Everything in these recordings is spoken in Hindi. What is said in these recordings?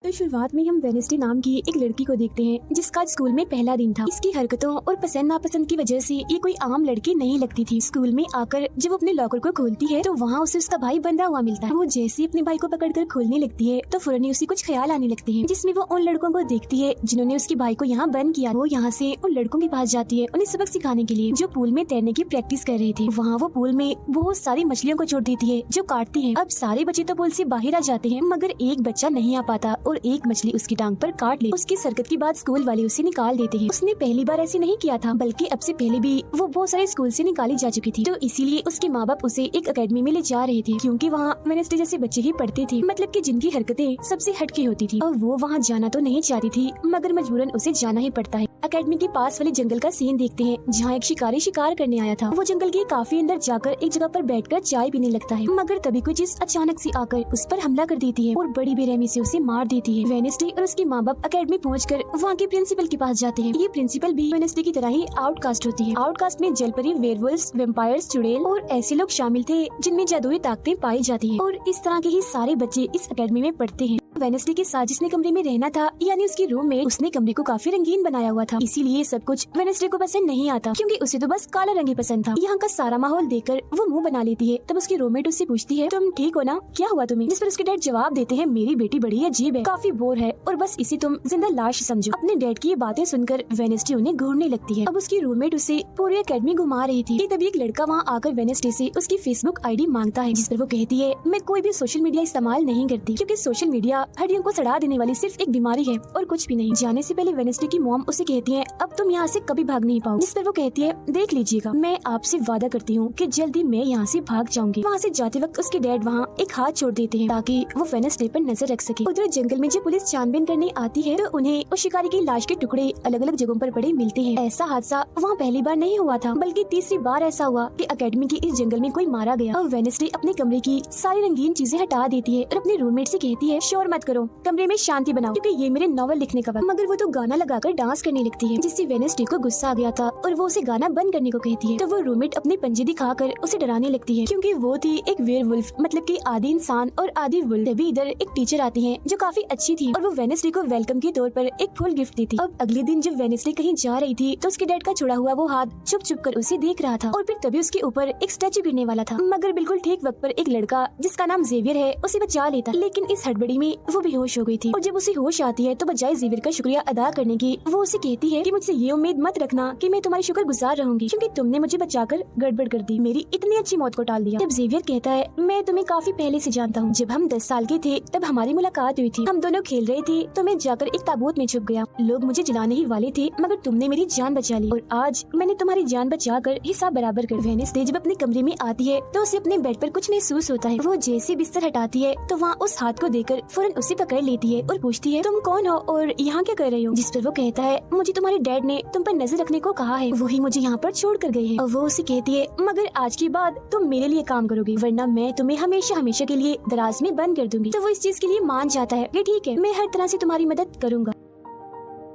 तो शुरुआत में हम वेनेसडे नाम की एक लड़की को देखते हैं जिसका स्कूल में पहला दिन था। इसकी हरकतों और पसंद नापसंद की वजह से ये कोई आम लड़की नहीं लगती थी। स्कूल में आकर जब अपने लॉकर को खोलती है तो वहाँ उसे उसका भाई बंधा हुआ मिलता है। वो जैसे अपने भाई को पकड़कर खोलने लगती है तो फौरन ही उसे कुछ ख्याल आने लगते हैं, जिसमें वो उन लड़कों को देखती है जिन्होंने उसके भाई को यहाँ बंद किया। वो यहाँ से उन लड़कों के पास जाती है उन्हें सबक सिखाने के लिए, जो पूल में तैरने की प्रैक्टिस कर रहे थे। वहाँ वो पूल में बहुत सारी मछलियों को छोड़ देती है जो काटती है। अब सारे बच्चे तो पूल से बाहर आ जाते हैं मगर एक बच्चा नहीं आ पाता और एक मछली उसकी टांग पर काट ले। उसकी हरकत के बाद स्कूल वाले उसे निकाल देते हैं। उसने पहली बार ऐसे नहीं किया था, बल्कि अब से पहले भी वो बहुत सारे स्कूल से निकाली जा चुकी थी। तो इसीलिए उसके माँ बाप उसे एक एकेडमी में ले जा रहे थे, क्योंकि वहाँ वेनेसडे जैसे बच्चे ही पढ़ते थे, मतलब कि जिनकी हरकतें सबसे हटके होती थी। और वो वहाँ जाना तो नहीं चाहती थी मगर मजबूरन उसे जाना ही पड़ता है। एकेडमी के पास वाले जंगल का सीन देखते हैं जहाँ एक शिकारी शिकार करने आया था। वो जंगल के काफी अंदर जाकर एक जगह पर बैठकर चाय पीने लगता है, मगर तभी कोई चीज अचानक से आकर उस पर हमला कर देती है और बड़ी बेरहमी से उसे मार देती है। वेनेसडे और उसके माँ बाप एकेडमी पहुंचकर वहाँ के प्रिंसिपल के पास जाते हैं। ये प्रिंसिपल भी वेनेसडे की तरह ही आउटकास्ट होती है। आउटकास्ट में जलपरी, वेयरवुल्व्स, वैम्पायर्स, चुड़ैल और ऐसे लोग शामिल थे जिनमें जादुई ताकतें पाई जाती हैं। और इस तरह के ही सारे बच्चे इस एकेडमी में पढ़ते हैं। वेनेसडे के साथ जिसने कमरे में रहना था, यानी उसकी रूममेट, उसने कमरे को काफी रंगीन बनाया हुआ था। इसीलिए सब कुछ वेनेसडे को पसंद नहीं आता, क्योंकि उसे तो बस काला रंग ही पसंद था। यहाँ का सारा माहौल देखकर वो मुंह बना लेती है। तब उसकी रूममेट उससे पूछती है, तुम ठीक हो ना, क्या हुआ तुम्हें? जिस पर उसके डैड जवाब देते हैं, मेरी बेटी बड़ी अजीब है, काफी बोर है और बस इसे तुम जिंदा लाश समझो। अपने डैड की ये बातें सुनकर वेनेसडे उन्हें घूरने लगती है। अब उसकी रूममेट उसे पूरी एकेडमी घुमा रही थी। तभी एक लड़का वहाँ आकर वेनेसडे से उसकी फेसबुक आईडी मांगता है, जिस पर वो कहती है, मैं कोई भी सोशल मीडिया इस्तेमाल नहीं करती, क्योंकि सोशल मीडिया हड्डियों को सड़ा देने वाली सिर्फ एक बीमारी है और कुछ भी नहीं। जाने से पहले वेनेसडे की मॉम उसे कहती है, अब तुम यहाँ से कभी भाग नहीं पाओ। जिस पर वो कहती है, देख लीजिएगा, मैं आपसे वादा करती हूँ कि जल्दी मैं यहाँ से भाग जाऊंगी। वहाँ से जाते वक्त उसके डैड वहाँ एक हाथ छोड़ देते हैं ताकि वो वेनेसडे पर नजर रख सके। उधर जंगल में जब पुलिस छानबीन करने आती है तो उन्हें उस शिकारी की लाश के टुकड़े अलग अलग जगहों पर पड़े मिलते हैं। ऐसा हादसा वहाँ पहली बार नहीं हुआ था, बल्कि तीसरी बार ऐसा हुआ कि एकेडमी के इस जंगल में कोई मारा गया। और वेनेसडे अपने कमरे की सारी रंगीन चीजें हटा देती है और अपनी रूममेट से कहती है, शोर मत करो, कमरे में शांति बनाओ, क्योंकि ये मेरे नॉवल लिखने का वक्त। मगर वो तो गाना लगाकर डांस करने लगती है, जिससे वेनेसडे को गुस्सा आ गया था और वो उसे गाना बंद करने को कहती है। तो वो रूममेट अपने पंजे दिखाकर उसे डराने लगती है, क्योंकि वो थी एक वेयरवुल्फ, मतलब कि आधी इंसान और आधी वुल्फ। तभी इधर एक टीचर आती है जो काफी अच्छी थी और वो वेनेसडे को वेलकम के तौर पर एक फूल गिफ्ट देती। अब अगले दिन जब वेनेसडे कहीं जा रही थी तो उसके डैड का छुड़ा हुआ वो हाथ चुप चुप कर उसे देख रहा था और फिर तभी उसके ऊपर एक स्टैचू गिरने वाला था, मगर बिल्कुल ठीक वक्त पर एक लड़का जिसका नाम जेवियर है उसे बचा लेता। लेकिन इस हड़बड़ी में वो बेहोश हो गई थी और जब उसे होश आती है तो बजाय जेवियर का शुक्रिया अदा करने की वो उसे कहती है कि मुझसे ये उम्मीद मत रखना कि मैं तुम्हारी शुक्रगुजार रहूंगी, क्योंकि तुमने मुझे बचाकर गड़बड़ कर दी, मेरी इतनी अच्छी मौत को टाल दिया। तब जेवियर कहता है, मैं तुम्हें काफी पहले से जानता हूँ, जब हम 10 साल के थे तब हमारी मुलाकात हुई थी, हम दोनों खेल रहे थे तो मैं जाकर एक ताबूत में छुप गया, लोग मुझे जलाने ही वाले थे मगर तुमने मेरी जान बचा ली और आज मैंने तुम्हारी जान बचाकर हिसाब बराबर कर। वेनेसडे जब अपने कमरे में आती है तो उसे अपने बेड पर कुछ महसूस होता है। वो जैसे बिस्तर हटाती है तो वहाँ उस हाथ को देखकर फौरन उसे पकड़ लेती है और पूछती है, तुम कौन हो और यहाँ क्या कर रही हो? जिस पर वो कहता है, मुझे तुम्हारे डैड ने तुम पर नजर रखने को कहा है, वही मुझे यहाँ पर छोड़ कर गए हैं। और वो उसे कहती है, मगर आज के बाद तुम मेरे लिए काम करोगी, वरना मैं तुम्हें हमेशा हमेशा के लिए दराज में बंद कर दूंगी। तो वो इस चीज के लिए मान जाता है कि ठीक है, मैं हर तरह से तुम्हारी मदद करूंगा।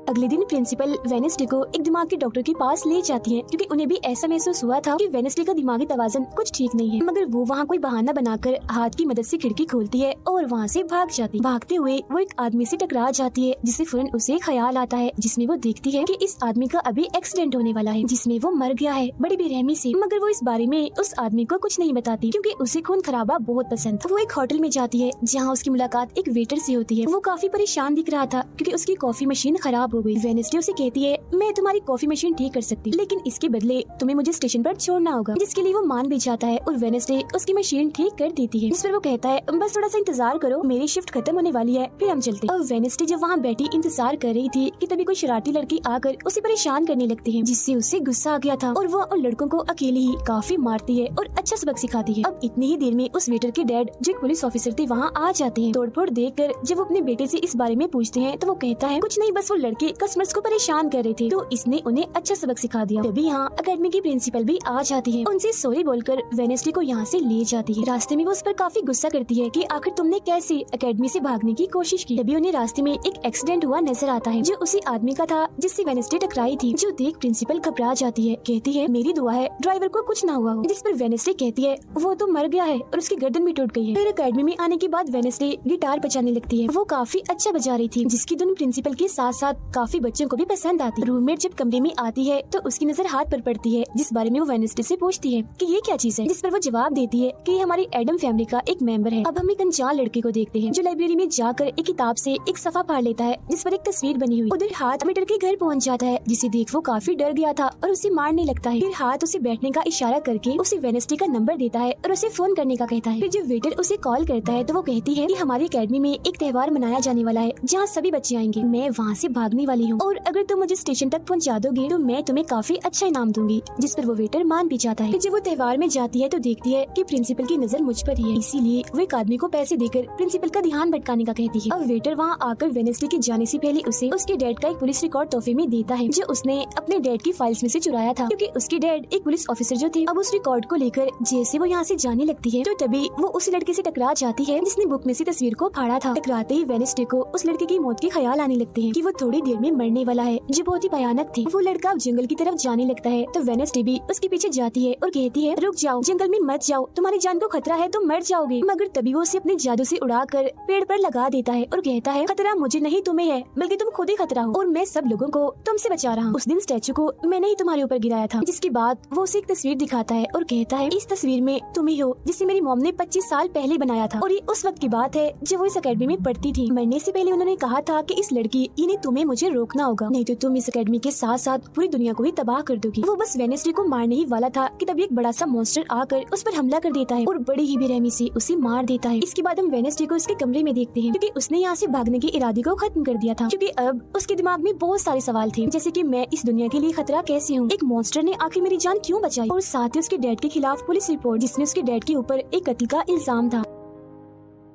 अगले दिन प्रिंसिपल वेनेसडे को एक दिमाग के डॉक्टर के पास ले जाती है, क्योंकि उन्हें भी ऐसा महसूस हुआ था कि वेनेसडे का दिमागी तवाज़ुन कुछ ठीक नहीं है। मगर वो वहाँ कोई बहाना बनाकर हाथ की मदद से खिड़की खोलती है और वहाँ से भाग जाती। भागते हुए वो एक आदमी से टकरा जाती है, जिससे फौरन उसे ख्याल आता है, जिसमें वो देखती है कि इस आदमी का अभी एक्सीडेंट होने वाला है, जिसमें वो मर गया है बड़ी बेरहमी से। मगर वो इस बारे में उस आदमी को कुछ नहीं बताती, क्योंकि उसे खून खराबा बहुत पसंद था। वो एक होटल में जाती है जहाँ उसकी मुलाकात एक वेटर से होती है। वो काफी परेशान दिख रहा था क्योंकि उसकी कॉफी मशीन खराब हो गई। वेनेसडे उसे कहती है, मैं तुम्हारी कॉफी मशीन ठीक कर सकती, लेकिन इसके बदले तुम्हें मुझे स्टेशन पर छोड़ना होगा, जिसके लिए वो मान भी जाता है और वेनेसडे उसकी मशीन ठीक कर देती है। इस पर वो कहता है, बस थोड़ा सा इंतजार करो, मेरी शिफ्ट खत्म होने वाली है, फिर हम चलते हैं। और वेनेसडे जब वहाँ बैठी इंतजार कर रही थी कि तभी कोई शरारती लड़की आकर उसे परेशान करने लगती है, जिससे उसे गुस्सा आ गया था और वो उन लड़कों को अकेले ही काफी मारती है और अच्छा सबक सिखाती है। अब इतनी ही देर में उस वेटर के डैड, जो एक पुलिस ऑफिसर थे, वहाँ आ जाते हैं। तोड़फोड़ देखकर जब वो अपने बेटे से इस बारे में पूछते हैं तो वो कहता है, कुछ नहीं, बस वो लड़के के कस्टमर्स को परेशान कर रहे थे, तो इसने उन्हें अच्छा सबक सिखा दिया। तभी यहाँ अकेडमी की प्रिंसिपल भी आ जाती है, उनसे सॉरी बोलकर वेडनेसडे को यहाँ से ले जाती है। रास्ते में वो उस पर काफी गुस्सा करती है कि आखिर तुमने कैसे अकेडमी से भागने की कोशिश की। तभी उन्हें रास्ते में एक एक्सीडेंट हुआ नजर आता है, जो उसी आदमी का था जिससे वेडनेसडे टकराई थी। जो देख प्रिंसिपल घबरा जाती है, कहती है मेरी दुआ है ड्राइवर को कुछ ना हुआ हो। जिस पर वेडनेसडे कहती है वो तो मर गया है और उसकी गर्दन भी टूट गई है। फिर अकेडमी में आने के बाद वेडनेसडे गिटार बजाने लगती है। वो काफी अच्छा बजा रही थी, जिसकी धुन प्रिंसिपल के साथ साथ काफी बच्चों को भी पसंद आती। रूममेट जब कमरे में आती है तो उसकी नजर हाथ पर पड़ती है, जिस बारे में वो वेडनेसडे से पूछती है कि ये क्या चीज है। जिस पर वो जवाब देती है कि ये हमारी एडम फैमिली का एक मेंबर है। अब हम एक अनजान लड़के को देखते हैं जो लाइब्रेरी में जाकर एक किताब से एक सफा फाड़ लेता है, जिस पर एक तस्वीर बनी हुई। उधर हाथ वेटर के घर पहुंच जाता है, जिसे देख वो काफी डर गया था और उसे मारने लगता है। फिर हाथ उसे बैठने का इशारा करके उसे वेडनेसडे का नंबर देता है और उसे फोन करने का कहता है। फिर जब वेटर उसे कॉल करता है तो वो कहती है कि हमारी अकेडमी में एक त्योहार मनाया जाने वाला है जहाँ सभी बच्चे आएंगे। मैं वहाँ से भागने वाली हूँ और अगर तुम मुझे स्टेशन तक पहुँचा दोगे तो मैं तुम्हें काफी अच्छा इनाम दूंगी। जिस पर वो वेटर मान भी जाता है। फिर जब वो त्योहार में जाती है तो देखती है कि प्रिंसिपल की नजर मुझ पर ही है, इसीलिए वो एक आदमी को पैसे देकर प्रिंसिपल का ध्यान भटकाने का कहती है। अब वेटर वहाँ आकर वेडनेसडे के जाने से पहले उसे उसके डैड का एक पुलिस रिकॉर्ड तोहफे में देता है, जो उसने अपने डैड की फाइल्स में से चुराया था, क्योंकि उसके डैड एक पुलिस ऑफिसर जो थे। अब उस रिकॉर्ड को लेकर जैसे वो यहाँ से जाने लगती है तो तभी वो उस लड़के से टकरा जाती है जिसने बुक में से तस्वीर को फाड़ा था। टकराते ही वेडनेसडे को उस लड़के की मौत के ख्याल आने लगते हैं कि वो थोड़ी देर में मरने वाला है, जो बहुत ही भयानक थी। वो लड़का अब जंगल की तरफ जाने लगता है तो वेडनेसडे भी उसके पीछे जाती है और कहती है रुक जाओ, जंगल में मत जाओ, तुम्हारी जान को खतरा है, तुम मर जाओगे। मगर तभी वो उसे अपने जादू से उड़ाकर पेड़ पर लगा देता है और कहता है खतरा मुझे नहीं तुम्हें है, बल्कि तुम खुद ही खतरा हो और मैं सब लोगों को तुमसे बचा रहा हूँ। उस दिन स्टैचू को मैंने ही तुम्हारे ऊपर गिराया था। जिसके बाद वो उसे एक तस्वीर दिखाता है और कहता है इस तस्वीर में तुम ही हो जिसे मेरी मॉम ने 25 साल पहले बनाया था। और ये उस वक्त की बात है जब वो इस अकेडमी में पढ़ती थी। मरने से पहले उन्होंने कहा था कि इस लड़की यानी तुम्हें मुझे रोकना होगा, नहीं तो तुम इस अकेडमी के साथ साथ पूरी दुनिया को ही तबाह कर दोगी। वो बस वेडनेसडे को मारने ही वाला था कि तभी एक बड़ा सा मॉन्स्टर आकर उस पर हमला कर देता है और बड़ी ही बेरहमी से उसे मार देता है। इसके बाद हम वेडनेसडे को उसके कमरे में देखते हैं, क्योंकि उसने यहाँ से भागने के इरादे को खत्म कर दिया था। क्योंकि अब उसके दिमाग में बहुत सारे सवाल थे, जैसे कि मैं इस दुनिया के लिए खतरा कैसे हूँ, एक मॉन्स्टर ने आखिर मेरी जान क्यों बचाई, और साथ ही उसके डैड के खिलाफ पुलिस रिपोर्ट जिसमें उसके डैड के ऊपर एक कत्ल का इल्जाम था।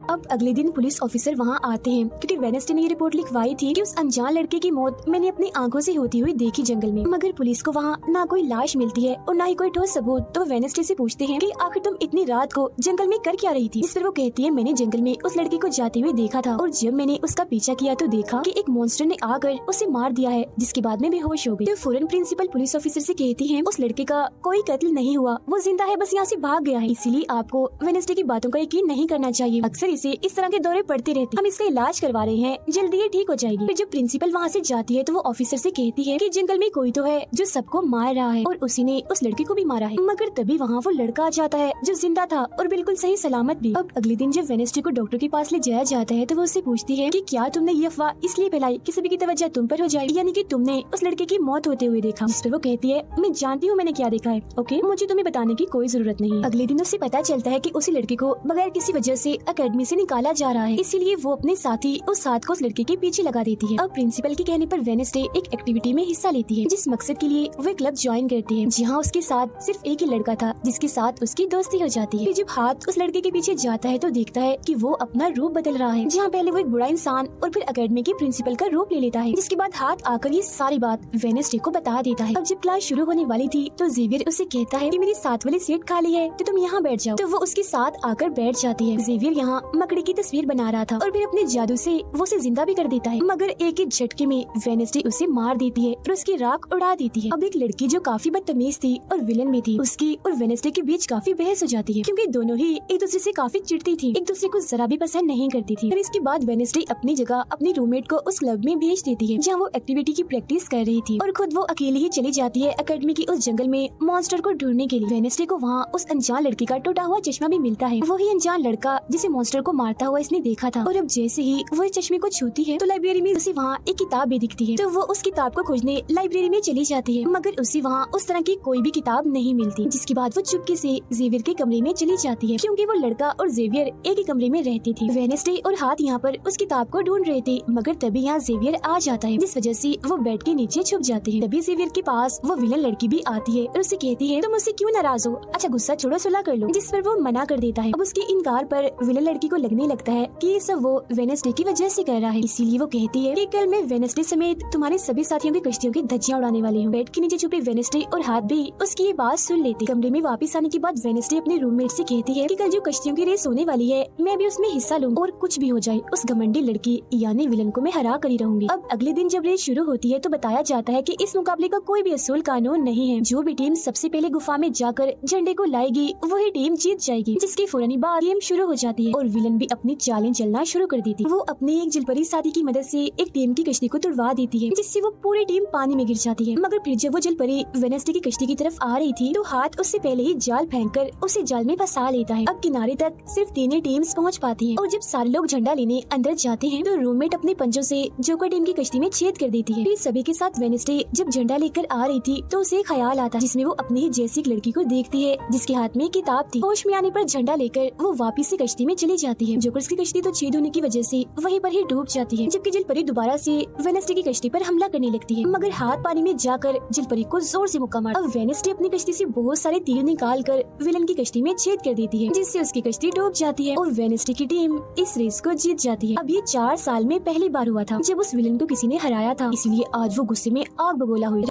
अब अगले दिन पुलिस ऑफिसर वहाँ आते हैं, क्योंकि वेडनेसडे ने ये रिपोर्ट लिखवाई थी कि उस अनजान लड़के की मौत मैंने अपनी आंखों से होती हुई देखी जंगल में। मगर पुलिस को वहाँ ना कोई लाश मिलती है और ना ही कोई ठोस सबूत। तो वेडनेसडे से पूछते हैं कि आखिर तुम इतनी रात को जंगल में कर क्या रही थी। जिस पर वो कहती है मैंने जंगल में उस लड़के को जाते हुए देखा था और जब मैंने उसका पीछा किया तो देखा कि एक मॉन्स्टर ने आकर उसे मार दिया है, जिसके बाद में बेहोश हो गई। तो फौरन प्रिंसिपल पुलिस ऑफिसर से कहती है उस लड़के का कोई कत्ल नहीं हुआ, वो जिंदा है, बस यहाँ से भाग गया है। इसीलिए आपको वेडनेसडे की बातों का यकीन नहीं करना चाहिए। अक्सर इसे इस तरह के दौरे पड़ते रहते, हम इसका इलाज करवा रहे हैं, जल्दी ये ठीक हो जाएगी। फिर जब प्रिंसिपल वहाँ से जाती है तो वो ऑफिसर से कहती है कि जंगल में कोई तो है जो सबको मार रहा है और उसी ने उस लड़के को भी मारा है। मगर तभी वहाँ वो लड़का आ जाता है जो जिंदा था और बिल्कुल सही सलामत भी। अब अगले दिन जब वेडनेसडे को डॉक्टर के पास ले जाया जाता है तो वो उससे पूछती है कि क्या तुमने ये अफवाह इसलिए फैलाई कि सभी की तवज्जो तुम पर हो जाए, यानी कि तुमने उस लड़के की मौत होते हुए देखा। जिस पर वो कहती है मैं जानती हूँ मैंने क्या देखा है, ओके, मुझे तुम्हें बताने की कोई जरूरत नहीं। अगले दिन उसे पता चलता है कि उसी लड़के को बगैर किसी वजह से अकेडमी से निकाला जा रहा है, इसीलिए वो अपने साथी उस साथ को उस लड़के के पीछे लगा देती है। अब प्रिंसिपल के कहने पर वेडनेसडे एक एक्टिविटी में हिस्सा लेती है, जिस मकसद के लिए वो क्लब ज्वाइन करती है, जहाँ उसके साथ सिर्फ एक ही लड़का था जिसके साथ उसकी दोस्ती हो जाती है। फिर जब हाथ उस लड़के के पीछे जाता है तो देखता है कि वो अपना रूप बदल रहा है, जहाँ पहले वो एक बुरा इंसान और फिर अकेडमी के प्रिंसिपल का रूप ले लेता है। जिसके बाद हाथ आकर ये सारी बात वेडनेसडे को बता देता है। अब जब क्लास शुरू होने वाली थी तो जेवियर उसे कहता है कि मेरी साथ वाली सीट खाली है तो तुम यहाँ बैठ जाओ। तो वो उसके साथ आकर बैठ जाती है। जेवियर यहाँ मकड़ी की तस्वीर बना रहा था और फिर अपने जादू से वो उसे जिंदा भी कर देता है, मगर एक ही झटके में वेडनेसडे उसे मार देती है और उसकी राख उड़ा देती है। अब एक लड़की जो काफी बदतमीज थी और विलन में थी, उसकी और वेडनेसडे के बीच काफी बहस हो जाती है, क्योंकि दोनों ही एक दूसरे से काफी चिढ़ती थी, एक दूसरे को जरा भी पसंद नहीं करती थी। और इसके बाद वेडनेसडे अपनी जगह अपनी रूममेट को उस क्लब में भेज देती है जहाँ वो एक्टिविटी की प्रैक्टिस कर रही थी, और खुद वो अकेली ही चली जाती है अकेडमी की उस जंगल में मॉन्स्टर को ढूंढने के लिए। वेडनेसडे को वहाँ उस अनजान लड़की का टूटा हुआ चश्मा भी मिलता है, वही अनजान लड़का जिसे मॉन्स्टर को मारता हुआ इसने देखा था। और अब जैसे ही वो इस चश्मे को छूती है तो लाइब्रेरी में उसे वहाँ एक किताब भी दिखती है, तो वो उस किताब को खोजने लाइब्रेरी में चली जाती है, मगर उसे वहाँ उस तरह की कोई भी किताब नहीं मिलती। जिसके बाद वो चुपके से जेवियर के कमरे में चली जाती है, क्योंकि वो लड़का और जेवियर एक ही कमरे में रहती थी। वेडनेसडे और हाथ यहाँ पर उस किताब को ढूंढ रहे थे, मगर तभी यहाँ जेवियर आ जाता है, जिस वजह से वो बेड के नीचे छुप जाते हैं। तभी जेवियर के पास वो विलन लड़की भी आती है और उसे कहती है तुम मुझसे क्यों नाराज हो, अच्छा गुस्सा छोड़ो, सुलह कर लो। जिस पर वो मना कर देता है। अब उसके इनकार पर विलन लड़की को लगने लगता है कि ये सब वो वेडनेसडे की वजह से कर रहा है। इसीलिए वो कहती है कि कल मैं वेडनेसडे समेत तुम्हारे सभी साथियों की कश्तियों की धज्जियां उड़ाने वाली हूँ। बेड के नीचे छुपे वेडनेसडे और हाथ भी उसकी ये बात सुन लेते। कमरे में वापस आने के बाद वेडनेसडे अपने रूममेट से कहती है कि कल जो कश्तियों की रेस होने वाली है मैं भी उसमें हिस्सा लूँ और कुछ भी हो जाए उस घमंडी लड़की यानी विलन को मैं हरा कर ही रहूंगी। अब अगले दिन जब रेस शुरू होती है तो बताया जाता है कि इस मुकाबले का कोई भी असूल कानून नहीं है। जो भी टीम सबसे पहले गुफा में जाकर झंडे को लाएगी वही टीम जीत जाएगी। जिसके फौरन बाद गेम शुरू हो जाती है और विलन भी अपनी चालें चलना शुरू कर देती है। वो अपने एक जलपरी साथी की मदद से एक टीम की कश्ती को तुड़वा देती है जिससे वो पूरी टीम पानी में गिर जाती है। मगर फिर जब वो जलपरी वेडनेसडे की कश्ती की तरफ आ रही थी तो हाथ उससे पहले ही जाल फेंककर उसे जाल में फंसा लेता है। अब किनारे तक सिर्फ 3 टीम्स पहुंच पाती हैं और जब सारे लोग झंडा लेने अंदर जाते हैं तो रूममेट अपने पंजों से जोकर टीम की कश्ती में छेद कर देती है। फिर सभी के साथ वेडनेसडे जब झंडा लेकर आ रही थी तो उसे ख्याल आता जिसमें वो अपनी ही जैसी एक लड़की को देखती है जिसके हाथ में किताब थी। होश में आने पर झंडा लेकर वो वापस से कश्ती में चली जाती है। जोकर की कश्ती तो छेद होने की वजह से वहीं पर ही डूब जाती है जबकि जलपरी दोबारा से वेडनेसडे की कश्ती पर हमला करने लगती है मगर हाथ पानी में जाकर जलपरी को जोर से मुक्का मार। अब वेडनेसडे अपनी कश्ती से बहुत सारे तीर निकाल कर विलन की कश्ती में छेद कर देती है जिससे उसकी कश्ती डूब जाती है और वेडनेसडे की टीम इस रेस को जीत जाती है। अब ये 4 साल में पहली बार हुआ था जब उस विलन को किसी ने हराया था, इसलिए आज वो गुस्से में आग बगोला हुई।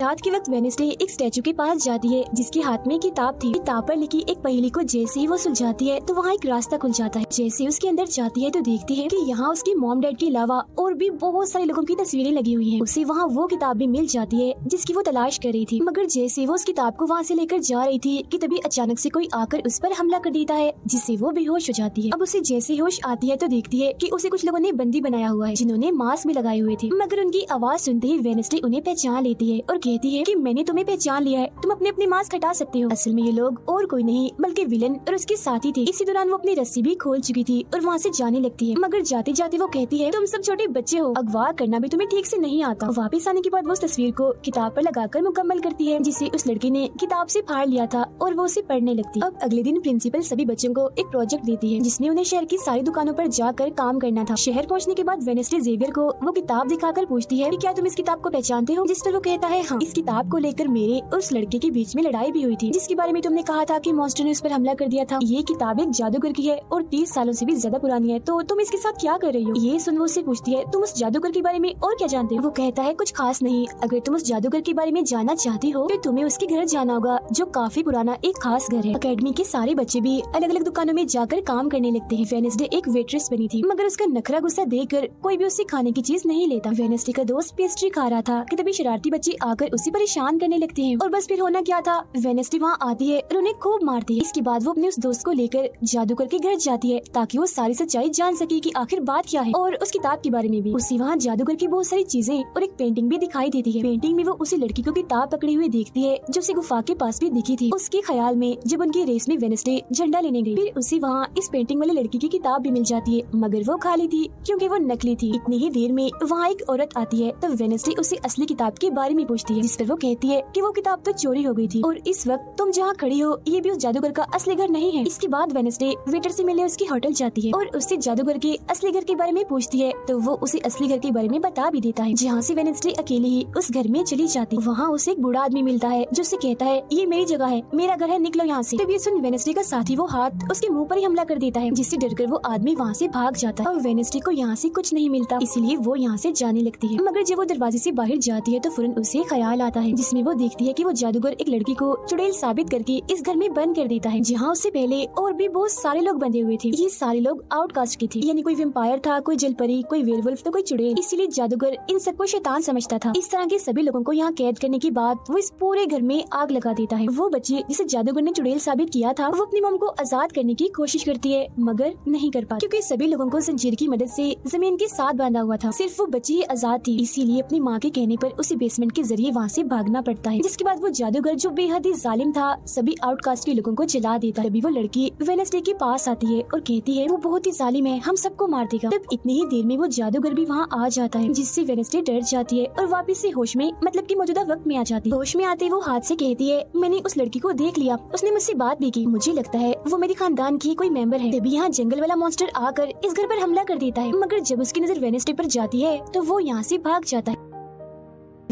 रात के वक्त वेडनेसडे एक स्टैचू के पास जाती है जिसके हाथ में किताब थी। किताब पर लिखी एक पहेली को जैसे ही वो सुलझाती है तो वहाँ एक रास्ता खुल जाता है। जैसे ही उसके अंदर जाती है तो देखती है कि यहाँ उसकी मॉम डैड के अलावा और भी बहुत सारे लोगों की तस्वीरें लगी हुई हैं। उसे वहाँ वो किताब भी मिल जाती है जिसकी वो तलाश कर रही थी। मगर जैसे वो उस किताब को वहाँ से लेकर जा रही थी कि तभी अचानक से कोई आकर उस पर हमला कर देता है जिससे वो बेहोश हो जाती है। अब उसे जैसे होश आती है तो देखती है कि उसे कुछ लोगों ने बंदी बनाया हुआ है जिन्होंने मास्क भी लगाए हुए थे। मगर उनकी आवाज सुनते ही वेडनेसडे उन्हें पहचान लेती है और कहती है कि मैंने तुम्हें पहचान लिया है, तुम अपने अपने मास्क हटा सकते हो। असल में ये लोग और कोई नहीं बल्कि विलन और उसके साथी थे। इसी दौरान वो अपनी रस्सी भी खोल चुकी थी और वहाँ से जाने लगती है। मगर जाते जाते वो कहती है तुम सब छोटे बच्चे हो, अगवा करना भी तुम्हें ठीक से नहीं आता। वापस आने के बाद वो उस तस्वीर को किताब पर लगाकर मुकम्मल करती है जिसे उस लड़की ने किताब से फाड़ लिया था और वो उसे पढ़ने लगती। अब अगले दिन प्रिंसिपल सभी बच्चों को एक प्रोजेक्ट देती है जिसमें उन्हें शहर की सारी दुकानों पर जाकर काम करना था। शहर पहुँचने के बाद वेडनेसडे जेवियर को वो किताब दिखाकर पूछती है कि क्या तुम इस किताब को पहचानते हो? जिस पर वो कहता है हाँ, इस किताब को लेकर मेरे और उस लड़के के बीच में लड़ाई भी हुई थी जिसके बारे में तुमने कहा था कि मॉन्स्टर ने उस पर हमला कर दिया था। ये किताब एक जादूगर की है और 30 सालों से भी ज्यादा पुरानी है, तो तुम इसके साथ क्या कर रही हो? ये सुन वो उससे पूछती है तुम उस जादूगर के बारे में और क्या जानते हो? वो कहता है कुछ खास नहीं, अगर तुम उस जादूगर के बारे में जानना चाहती हो तो तुम्हें उसके घर जाना होगा जो काफी पुराना एक खास घर है। अकेडमी के सारे बच्चे भी अलग अलग दुकानों में जाकर काम करने लगते हैं। वेडनेसडे एक वेट्रेस बनी थी मगर उसका नखरा गुस्सा देखकर कोई भी उससे खाने की चीज नहीं लेता। वेडनेसडे का दोस्त पेस्ट्री खा रहा था कि तभी शरारती बच्चे आकर उसे परेशान करने लगते हैं और बस फिर होना क्या था, वेडनेसडे वहाँ आती है और उन्हें खूब मारती है। इसके बाद वो अपने उस दोस्त को लेकर जादूगर के घर जाती है ताकि वो सारी सच्चाई जान सके कि आखिर बात क्या है और उस किताब के बारे में भी। उसी वहाँ जादूगर की बहुत सारी चीजें और एक पेंटिंग भी दिखाई देती है। पेंटिंग में वो उसी लड़की को किताब पकड़ी हुई देखती है जो उसे गुफा के पास भी दिखी थी। उसके ख्याल में जब उनकी रेस में वेडनेसडे झंडा लेने गई, फिर उसी वहाँ इस पेंटिंग वाली लड़की की किताब भी मिल जाती है मगर वो खाली थी क्योंकि वो नकली थी। इतनी ही देर में वहाँ एक औरत आती है तो वेडनेसडे उसे असली किताब के बारे में पूछती है जिस पर वो कहती है कि वो किताब तो चोरी हो गई थी और इस वक्त तुम जहाँ खड़ी हो ये भी उस जादूगर का असली घर नहीं है। इसके बाद वेडनेसडे वेटर से मिलने उसकी होटल जाती है और उससे जादूगर के असली घर के बारे में पूछती है तो वो उसे असली घर के बारे में बता भी देता है। जहाँ से वेडनेसडे अकेले ही उस घर में चली जाती, वहाँ उसे एक बूढ़ा आदमी मिलता है जो उसे कहता है ये मेरी जगह है, मेरा घर है, निकलो यहाँ से। तब ये सुन वेडनेसडे का साथी वो हाथ उसके मुँह पर ही हमला कर देता है जिससे डरकर वो आदमी वहाँ से भाग जाता है और वेडनेसडे को यहाँ से कुछ नहीं मिलता, इसलिए वो यहाँ से जाने लगती है। मगर जब वो दरवाजे से बाहर जाती है तो फौरन उसे ख्याल आता है जिसमें वो देखती है कि वो जादूगर एक लड़की को चुड़ैल साबित करके इस घर में बंद कर देता है जहाँ उससे पहले और भी बहुत सारे लोग बंधे हुए थे। ये सारे लोग आउटकास्ट के थे, यानी कोई वेम्पायर था, कोई जलपरी, कोई वेयरवुल्फ तो कोई चुड़ैल। इसीलिए जादूगर इन सबको शैतान समझता था। इस तरह के सभी लोगों को यहाँ कैद करने के बाद वो इस पूरे घर में आग लगा देता है। वो बच्चे जिसे जादूगर ने चुड़ैल साबित किया था वो अपनी मॉम को आजाद करने की कोशिश करती है मगर नहीं कर पाती क्योंकि सभी लोगों को जंजीर की मदद से जमीन के साथ बांधा हुआ था। सिर्फ वो बच्ची ही आजाद थी, इसीलिए अपनी माँ के कहने पर उसे बेसमेंट के जरिए वहाँ से भागना पड़ता है। जिसके बाद वो जादूगर जो बेहद ही जालिम था सभी आउटकास्ट के लोगों को जला देता है। तभी वो लड़की वेडनेसडे के पास आती है और कहती है वो बहुत ही जालिम है, हम सबको मार देगा। तब इतनी ही देर में वो जादूगर भी वहाँ आ जाता है जिससे वेडनेसडे डर जाती है और वापस से होश में मतलब कि मौजूदा वक्त में आ जाती है। होश में आते वो हाथ से कहती है मैंने उस लड़की को देख लिया, उसने मुझसे बात भी की, मुझे लगता है वो मेरे खानदान की कोई मेंबर है। तभी यहाँ जंगल वाला मॉन्स्टर आकर इस घर पर हमला कर देता है मगर जब उसकी नजर वेडनेसडे पर जाती है तो वो यहाँ से भाग जाता है।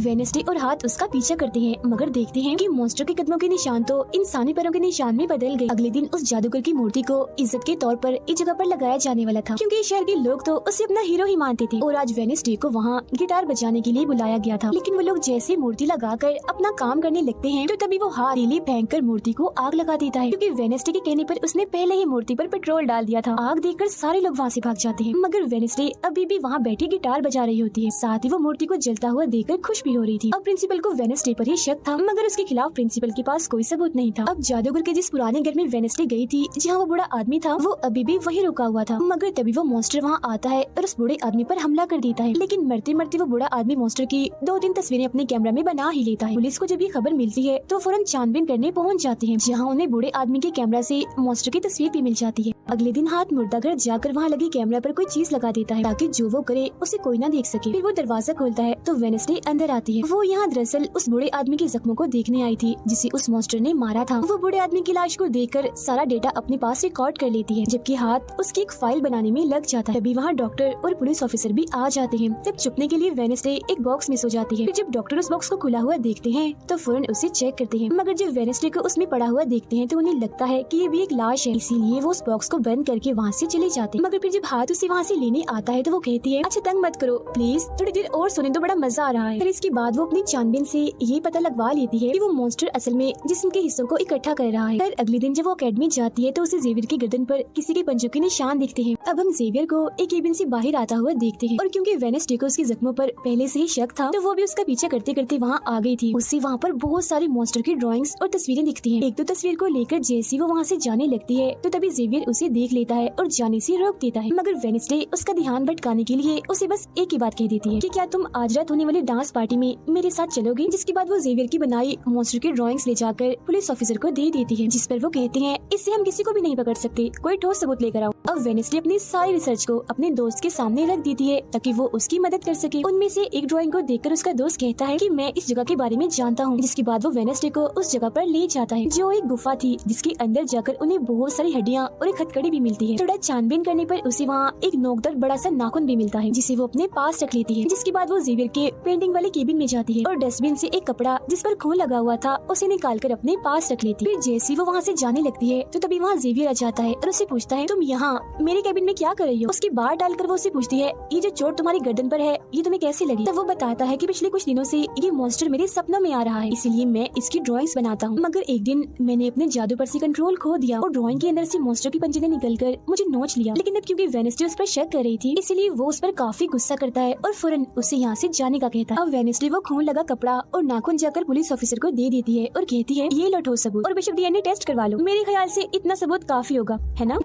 वेडनेसडे और हाथ उसका पीछा करते हैं, मगर देखते हैं कि मॉन्स्टर के कदमों के निशान तो इंसानी पैरों के निशान में बदल गए। अगले दिन उस जादूगर की मूर्ति को इज्जत के तौर पर इस जगह पर लगाया जाने वाला था, क्योंकि शहर के लोग तो उसे अपना हीरो ही मानते थे। और आज वेडनेसडे को वहाँ गिटार बजाने के लिए बुलाया गया था, लेकिन वो लोग जैसे मूर्ति लगाकर अपना काम करने लगते हैं तो तभी वो हाथ ले फेंक मूर्ति को आग लगा देता है, क्योंकि वेडनेसडे के कहने पर उसने पहले ही मूर्ति पर पेट्रोल डाल दिया था। आग देखकर सारे लोग वहाँ से भाग जाते हैं, मगर वेडनेसडे अभी भी वहाँ बैठी गिटार बजा रही होती है। साथ ही वो मूर्ति को जलता हुआ देखकर खुश भी हो रही थी। अब प्रिंसिपल को वेडनेसडे पर ही शक था, मगर उसके खिलाफ प्रिंसिपल के पास कोई सबूत नहीं था। अब जादूगर के जिस पुराने घर में वेडनेसडे गई थी, जहाँ वो बूढ़ा आदमी था, वो अभी भी वही रुका हुआ था, मगर तभी वो मॉन्स्टर वहाँ आता है और उस बूढ़े आदमी पर हमला कर देता है। लेकिन मरते मरते वो बूढ़ा आदमी मॉन्स्टर की 2-3 तस्वीरें अपने कैमरा में बना ही लेता है। पुलिस को जब ये खबर मिलती है तो फौरन छानबीन करने पहुँच जाते हैं, जहाँ उन्हें बूढ़े आदमी के कैमरा से मॉन्स्टर की तस्वीर भी मिल जाती है। अगले दिन हाथ मुर्दा घर जाकर वहाँ लगे कैमरा पर कोई चीज लगा देता है, ताकि जो वो करे उसे कोई ना देख सके। फिर वो दरवाजा खोलता है तो वेडनेसडे अंदर आती है। वो यहाँ दरअसल उस बूढ़े आदमी के जख्मों को देखने आई थी, जिसे उस मॉन्स्टर ने मारा था। वो बूढ़े आदमी की लाश को देखकर सारा डेटा अपने पास रिकॉर्ड कर लेती है, जबकि हाथ उसकी एक फाइल बनाने में लग जाता है। तभी वहाँ डॉक्टर और पुलिस ऑफिसर भी आ जाते हैं। तब छुपने के लिए वेडनेसडे एक बॉक्स मिस हो जाती है। फिर जब डॉक्टर उस बॉक्स को खुला हुआ देखते हैं तो फौरन उसे चेक करते हैं, मगर जब वेडनेसडे को उसमें पड़ा हुआ देखते हैं तो उन्हें लगता है कि ये भी एक लाश है, इसीलिए वो उस बॉक्स को बंद करके वहाँ से चले जाते हैं। मगर फिर जब हाथ उसे वहाँ से लेने आता है तो वो कहती है, अच्छा तंग मत करो प्लीज, थोड़ी देर और सुने तो बड़ा मजा आ रहा है। फिर इसके बाद वो अपनी छानबीन से ये पता लगवा लेती है कि वो मॉन्स्टर असल में जिस्म के हिस्सों को इकट्ठा कर रहा है। फिर अगले दिन जब वो अकेडमी जाती है तो उसे जेवियर की गर्दन पर किसी के पंजों के निशान दिखते हैं। अब हम जेवियर को एक केबिन से बाहर आता हुआ देखते हैं, और क्योंकि वेडनेसडे को उसके जख्मों पर पहले से ही शक था तो वो भी उसका पीछा करते करते वहाँ आ गई थी। उससे वहाँ पर बहुत सारी मॉन्स्टर की ड्राइंग्स और तस्वीरें दिखती हैं। एक तो तस्वीर को लेकर जैसी वो वहाँ से जाने लगती है तो तभी जेवियर उसे देख लेता है और जाने से रोक देता है, मगर वेडनेसडे उसका ध्यान भटकाने के लिए उसे बस एक ही बात कह देती है कि क्या तुम आज रात होने वाली डांस पार्टी में मेरे साथ चलोगे। जिसके बाद वो जेवियर की बनाई मॉन्स्टर की ड्राइंग्स ले जाकर पुलिस ऑफिसर को दे देती है, जिस पर वो कहते हैं इससे हम किसी को भी नहीं पकड़ सकते, कोई ठोस सबूत लेकर आओ। अब वेडनेसडे अपनी सारी रिसर्च को अपने दोस्त के सामने रख देती है ताकि वो उसकी मदद कर सके। उनमें से एक ड्राइंग को देखकर उसका दोस्त कहता है कि मैं इस जगह के बारे में जानता हूँ। जिसके बाद वो वेडनेसडे को उस जगह पर ले जाता है, जो एक गुफा थी, जिसके अंदर जाकर उन्हें बहुत सारी हड्डियाँ और एक हथकड़ी भी मिलती है। थोड़ा छानबीन करने पर उसे वहाँ एक नोकदार बड़ा सा नाखून भी मिलता है, जिसे वो अपने पास रख लेती है। जिसके बाद वो जेवियर के पेंटिंग वाले केबिन में जाती है और डस्टबिन से एक कपड़ा जिस पर खून लगा हुआ था उसे निकाल कर अपने पास रख लेती है। फिर जैसे वो वहाँ से जाने लगती है तो तभी वहाँ जेवियर आ जाता है और उसे पूछता है, तुम यहाँ मेरे केबिन में क्या कर रही हो। उसकी बात डालकर वो उसे पूछती है, ये जो चोट तुम्हारी गर्दन पर है ये तुम्हें कैसे लगी। तब वो बताता है कि पिछले कुछ दिनों से ये मॉन्स्टर मेरे सपनों में आ रहा है, इसीलिए मैं इसकी ड्राइंग्स बनाता हूँ। मगर एक दिन मैंने अपने जादू पर से कंट्रोल खो दिया और ड्राइंग के अंदर से मॉन्स्टर की पंजे ने निकलकर मुझे नोच लिया। लेकिन अब क्योंकि वेडनेसडे उस पर शक कर रही थी, इसीलिए वो उस पर काफी गुस्सा करता है और फौरन उसे यहाँ से जाने का कहता है। अब वेडनेसडे वो खून लगा कपड़ा और नाखून जाकर पुलिस ऑफिसर को दे देती है और कहती है, ये लो ठोस सबूत और बिशप डीएनए टेस्ट करवा लो। मेरे ख्याल से इतना सबूत काफी होगा, है ना।